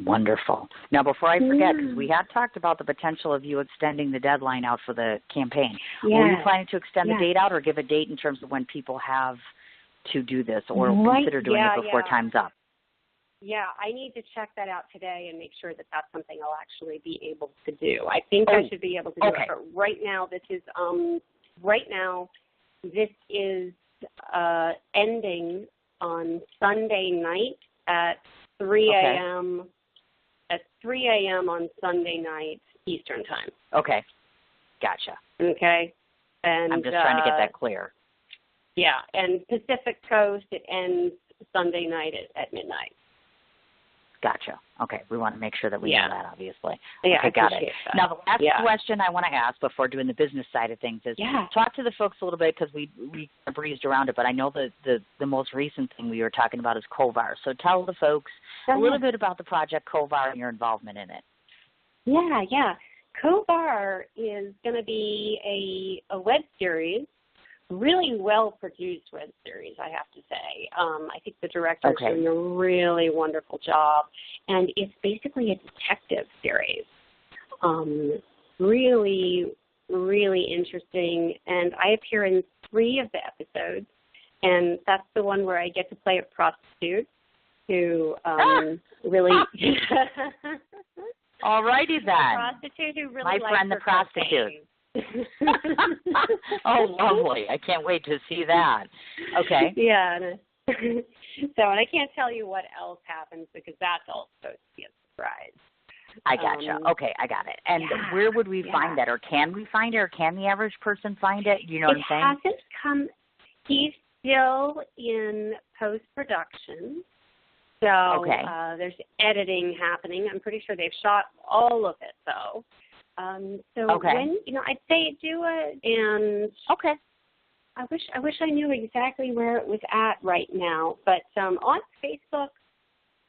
Wonderful. Now, before I forget, because we had talked about the potential of you extending the deadline out for the campaign. Were you planning to extend the date out, or give a date in terms of when people have to do this, or consider doing it before time's up? Yeah, I need to check that out today and make sure that that's something I'll actually be able to do. I think I should be able to do it, but right now this is ending on Sunday night at 3 a.m. At 3 a.m. on Sunday night Eastern time. Okay. Gotcha. Okay. And I'm just trying to get that clear. Yeah, and Pacific Coast, it ends Sunday night at midnight. Gotcha. Okay, we want to make sure that we know that, obviously. Yeah, okay, got it. That. Now, the last question I want to ask before doing the business side of things is talk to the folks a little bit, because we breezed around it, but I know the most recent thing we were talking about is Kovar. So tell the folks a little bit about the project Kovar and your involvement in it. Yeah. Kovar is going to be a web series, really well-produced web series, I have to say. I think the director is doing a really wonderful job, and it's basically a detective series. Really, really interesting, and I appear in 3 of the episodes, and that's the one where I get to play a prostitute who really... All righty then. A prostitute who really My friend the prostitute. Oh, lovely. I can't wait to see that. Okay. Yeah. So, and I can't tell you what else happens because that's all supposed to be a surprise. I gotcha. Okay, I got it. And where would we find that? Or can we find it? Or can the average person find it? You know what I'm saying? It hasn't come. He's still in post-production. So there's editing happening. I'm pretty sure they've shot all of it, though. When I'd say do it, and I wish I knew exactly where it was at right now. But on Facebook,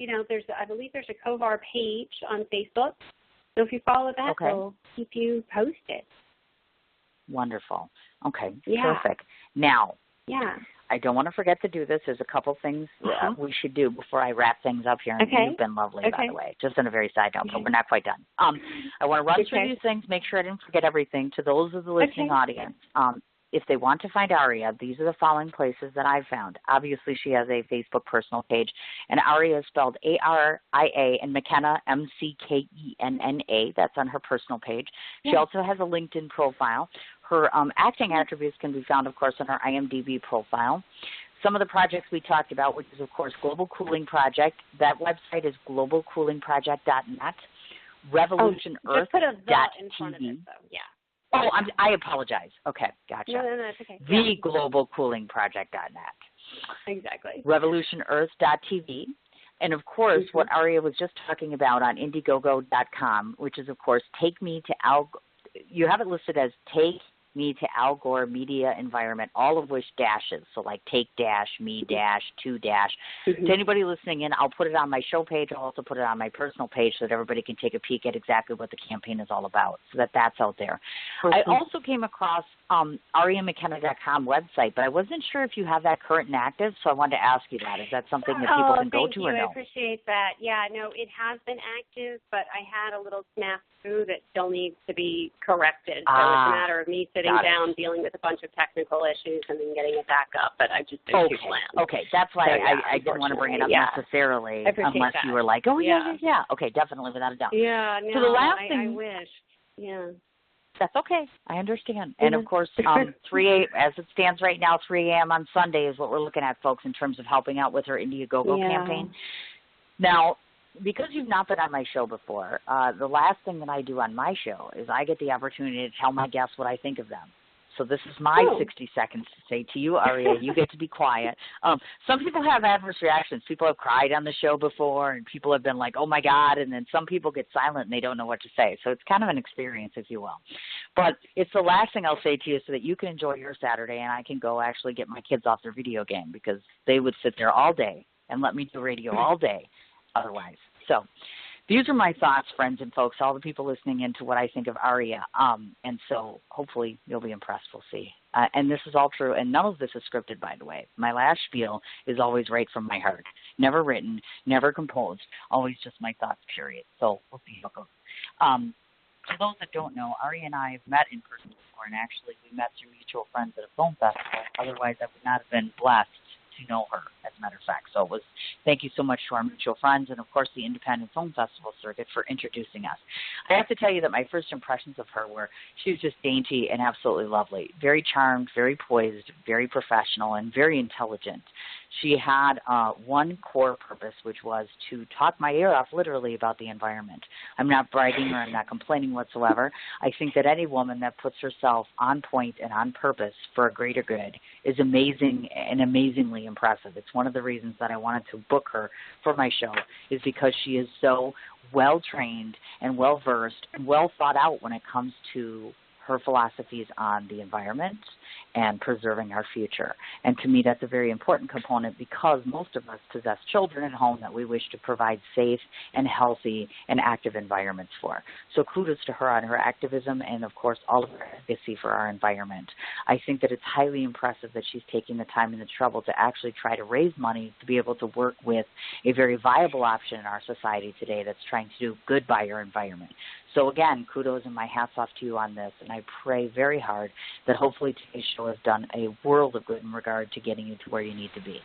I believe there's a Kovar page on Facebook. So if you follow that, they'll keep you posted. Wonderful. Okay. Perfect. Now. Yeah. I don't want to forget to do this. There's a couple things we should do before I wrap things up here. And you've been lovely, by the way. Just on a very side note, but we're not quite done. I want to run through these things, make sure I didn't forget everything. To those of the listening audience, if they want to find Aria, these are the following places that I've found. Obviously, she has a Facebook personal page, and Aria is spelled A-R-I-A, and McKenna, M-C-K-E-N-N-A. That's on her personal page. She also has a LinkedIn profile. Her acting attributes can be found, of course, on her IMDb profile. Some of the projects we talked about, which is, of course, Global Cooling Project. That website is globalcoolingproject.net. RevolutionEarth.tv. Just put a the in front of it, though. Yeah. Oh, I apologize. Okay, gotcha. No, it's okay. TheGlobalCoolingProject.net. Exactly. RevolutionEarth.tv. And, of course, what Aria was just talking about on Indiegogo.com, which is, of course, Take Me to Al... You have it listed as Take Me to Al Gore Media Environment, all of which dashes. So like take dash, me dash, to dash. To anybody listening in, I'll put it on my show page. I'll also put it on my personal page so that everybody can take a peek at exactly what the campaign is all about, so that that's out there. I also came across AriaMcKenna.com website, but I wasn't sure if you have that current and active, so I wanted to ask you that. Is that something that people can go to or no? I appreciate that. Yeah, no, it has been active, but I had a little snafu that still needs to be corrected. So it's a matter of me sitting down, dealing with a bunch of technical issues, and then getting it back up. But I've just been too slammed. Okay, that's why I didn't want to bring it up necessarily unless you were like, oh, yeah. Okay, definitely, without a doubt. Yeah, no, so the last thing, I wish. Yeah. That's okay. I understand. And, of course, 3 as it stands right now, 3 a.m. on Sunday is what we're looking at, folks, in terms of helping out with her Indiegogo campaign. Now, because you've not been on my show before, the last thing that I do on my show is I get the opportunity to tell my guests what I think of them. So this is my 60 seconds to say to you, Aria, you get to be quiet. Some people have adverse reactions. People have cried on the show before, and people have been like, oh, my God, and then some people get silent and they don't know what to say. So it's kind of an experience, if you will. But it's the last thing I'll say to you so that you can enjoy your Saturday and I can go actually get my kids off their video game because they would sit there all day and let me do radio all day otherwise. So these are my thoughts, friends and folks, all the people listening in to what I think of Aria. And so hopefully you'll be impressed. We'll see. And this is all true. And none of this is scripted, by the way. My last spiel is always right from my heart. Never written, never composed, always just my thoughts, period. So we'll see how it goes. For those that don't know, Aria and I have met in person before, and actually we met through mutual friends at a film festival. Otherwise, I would not have been blessed to know her, as a matter of fact. So it was, thank you so much to our mutual friends and, of course, the Independent Film Festival circuit for introducing us. I have to tell you that my first impressions of her were she was just dainty and absolutely lovely, very charmed, very poised, very professional, and very intelligent. She had one core purpose, which was to talk my ear off literally about the environment. I'm not bragging or I'm not complaining whatsoever. I think that any woman that puts herself on point and on purpose for a greater good is amazing and amazingly impressive. It's one of the reasons that I wanted to book her for my show, is because she is so well-trained and well-versed and well thought out when it comes to her philosophies on the environment and preserving our future. And to me, that's a very important component because most of us possess children at home that we wish to provide safe and healthy and active environments for. So kudos to her on her activism and, of course, all of her advocacy for our environment. I think that it's highly impressive that she's taking the time and the trouble to actually try to raise money to be able to work with a very viable option in our society today that's trying to do good by our environment. So again, kudos and my hats off to you on this, and I pray very hard that hopefully today's show has done a world of good in regard to getting you to where you need to be.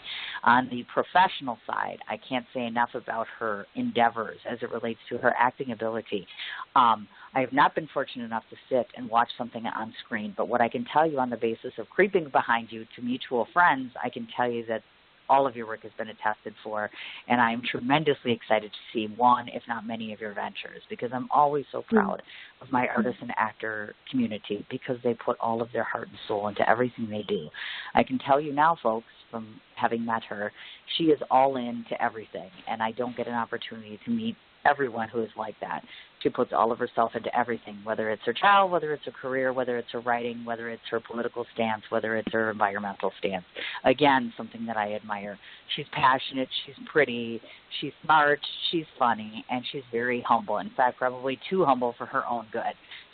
On the professional side, I can't say enough about her endeavors as it relates to her acting ability. I have not been fortunate enough to sit and watch something on screen, but what I can tell you on the basis of creeping behind you to mutual friends, I can tell you that all of your work has been attested for, and I'm tremendously excited to see one, if not many, of your ventures, because I'm always so proud of my artist and actor community because they put all of their heart and soul into everything they do. I can tell you now, folks, from having met her, she is all in to everything, and I don't get an opportunity to meet everyone who is like that. She puts all of herself into everything, whether it's her child, whether it's her career, whether it's her writing, whether it's her political stance, whether it's her environmental stance. Again, something that I admire. She's passionate, she's pretty, she's smart, she's funny, and she's very humble. In fact, probably too humble for her own good.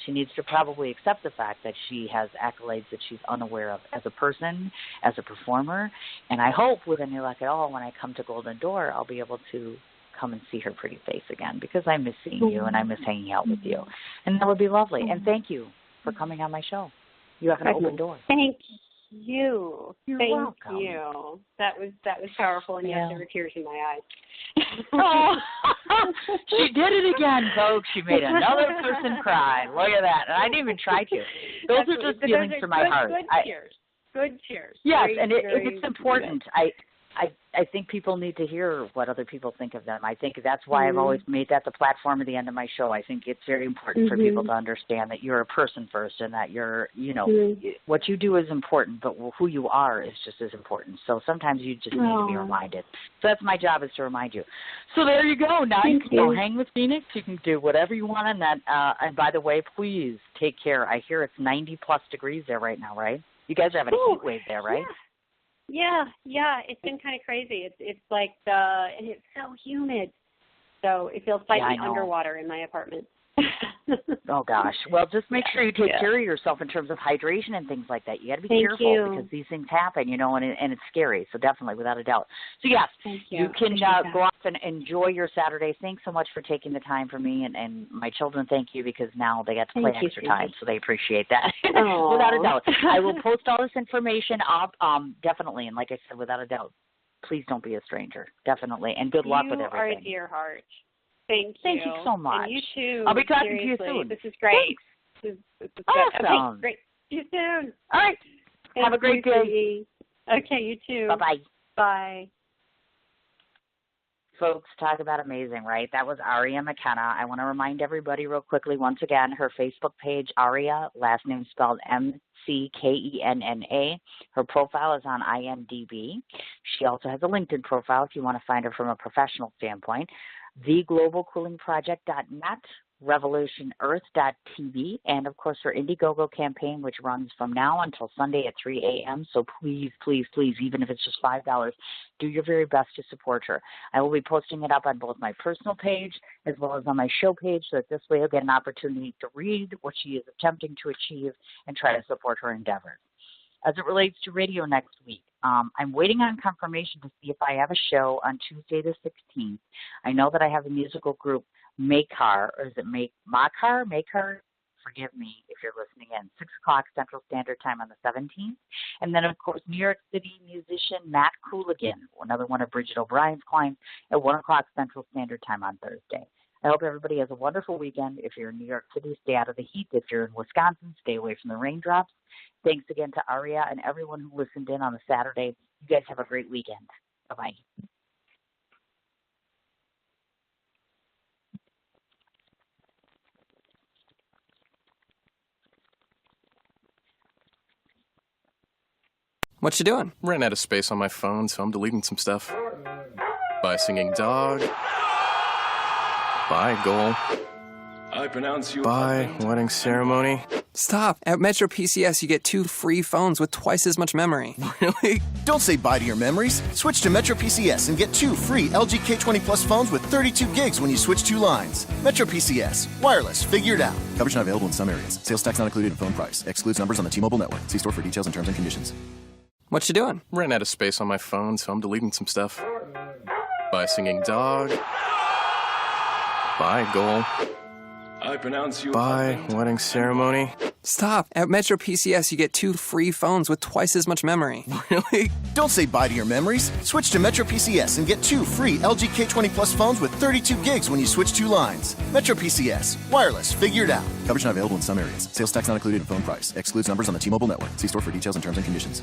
She needs to probably accept the fact that she has accolades that she's unaware of as a person, as a performer, and I hope with any luck at all when I come to Golden Door, I'll be able to come and see her pretty face again because I miss seeing you and I miss hanging out with you. And that would be lovely. And thank you for coming on my show. You have an open door. Thank you. You're Thank welcome. you. That was powerful, and yes, there were tears in my eyes. Oh, she did it again, folks. She made another person cry. Look at that. And I didn't even try to. Those are just feelings from my heart. Good tears. Good tears. Yes, very, and it's important. Good. I think people need to hear what other people think of them. I think that's why I've always made that the platform at the end of my show. I think it's very important for people to understand that you're a person first and that you're, what you do is important, but who you are is just as important. So sometimes you just need to be reminded. So that's my job, is to remind you. So there you go. Now you can go hang with Phoenix. You can do whatever you want on that. And by the way, please take care. I hear it's 90-plus degrees there right now, right? You guys are having a heat wave there, right? Yeah, it's been kind of crazy. It's like and it's so humid, so it feels slightly underwater in my apartment. Oh gosh. Well, just make sure you take care of yourself in terms of hydration and things like that. You got to be careful because these things happen, and it's scary. So definitely, without a doubt. So yes, you can go off and enjoy your Saturday. Thanks so much for taking the time for me, and my children thank you because now they get to play extra time, so they appreciate that. Without a doubt. I will post all this information up, definitely, and like I said, without a doubt, please don't be a stranger, definitely, and good luck with everything. You are a dear heart. Thank you so much. And you too. I'll be talking to you soon. This is great. This is awesome. Okay, great. See you soon. All right. Have a great day. Okay, you too. Bye-bye. Bye. Folks, talk about amazing, right? That was Aria McKenna. I want to remind everybody real quickly, once again, her Facebook page, Aria, last name spelled McKenna. Her profile is on IMDb. She also has a LinkedIn profile if you want to find her from a professional standpoint. TheGlobalCoolingProject.net, RevolutionEarth.tv, and, of course, her Indiegogo campaign, which runs from now until Sunday at 3 a.m. So please, please, please, even if it's just $5, do your very best to support her. I will be posting it up on both my personal page as well as on my show page, so that this way you'll get an opportunity to read what she is attempting to achieve and try to support her endeavors. As it relates to radio next week, I'm waiting on confirmation to see if I have a show on Tuesday the 16th. I know that I have a musical group, Makar, or is it Makar? forgive me if you're listening in, 6 o'clock Central Standard Time on the 17th. And then, of course, New York City musician Matt Cooligan, another one of Bridget O'Brien's clients, at 1 o'clock Central Standard Time on Thursday. I hope everybody has a wonderful weekend. If you're in New York City, stay out of the heat. If you're in Wisconsin, stay away from the raindrops. Thanks again to Aria and everyone who listened in on the Saturday. You guys have a great weekend. Bye-bye. What you doing? Ran out of space on my phone, so I'm deleting some stuff. By singing dog. By goal. I pronounce you. By wedding ceremony. Stop. At Metro PCS, you get 2 free phones with twice as much memory. Really? Don't say bye to your memories. Switch to Metro PCS and get 2 free LG K20 Plus phones with 32 gigs when you switch 2 lines. Metro PCS. Wireless. Figured out. Coverage not available in some areas. Sales tax not included in phone price. Excludes numbers on the T-Mobile network. See store for details and terms and conditions. What you doing? Ran out of space on my phone, so I'm deleting some stuff. By singing dog. By goal. I pronounce you. By wedding ceremony. Stop. At Metro PCS, you get 2 free phones with twice as much memory. Really? Don't say bye to your memories. Switch to Metro PCS and get 2 free LG K20 Plus phones with 32 gigs when you switch 2 lines. Metro PCS. Wireless. Figured out. Coverage not available in some areas. Sales tax not included in phone price. Excludes numbers on the T-Mobile network. See store for details and terms and conditions.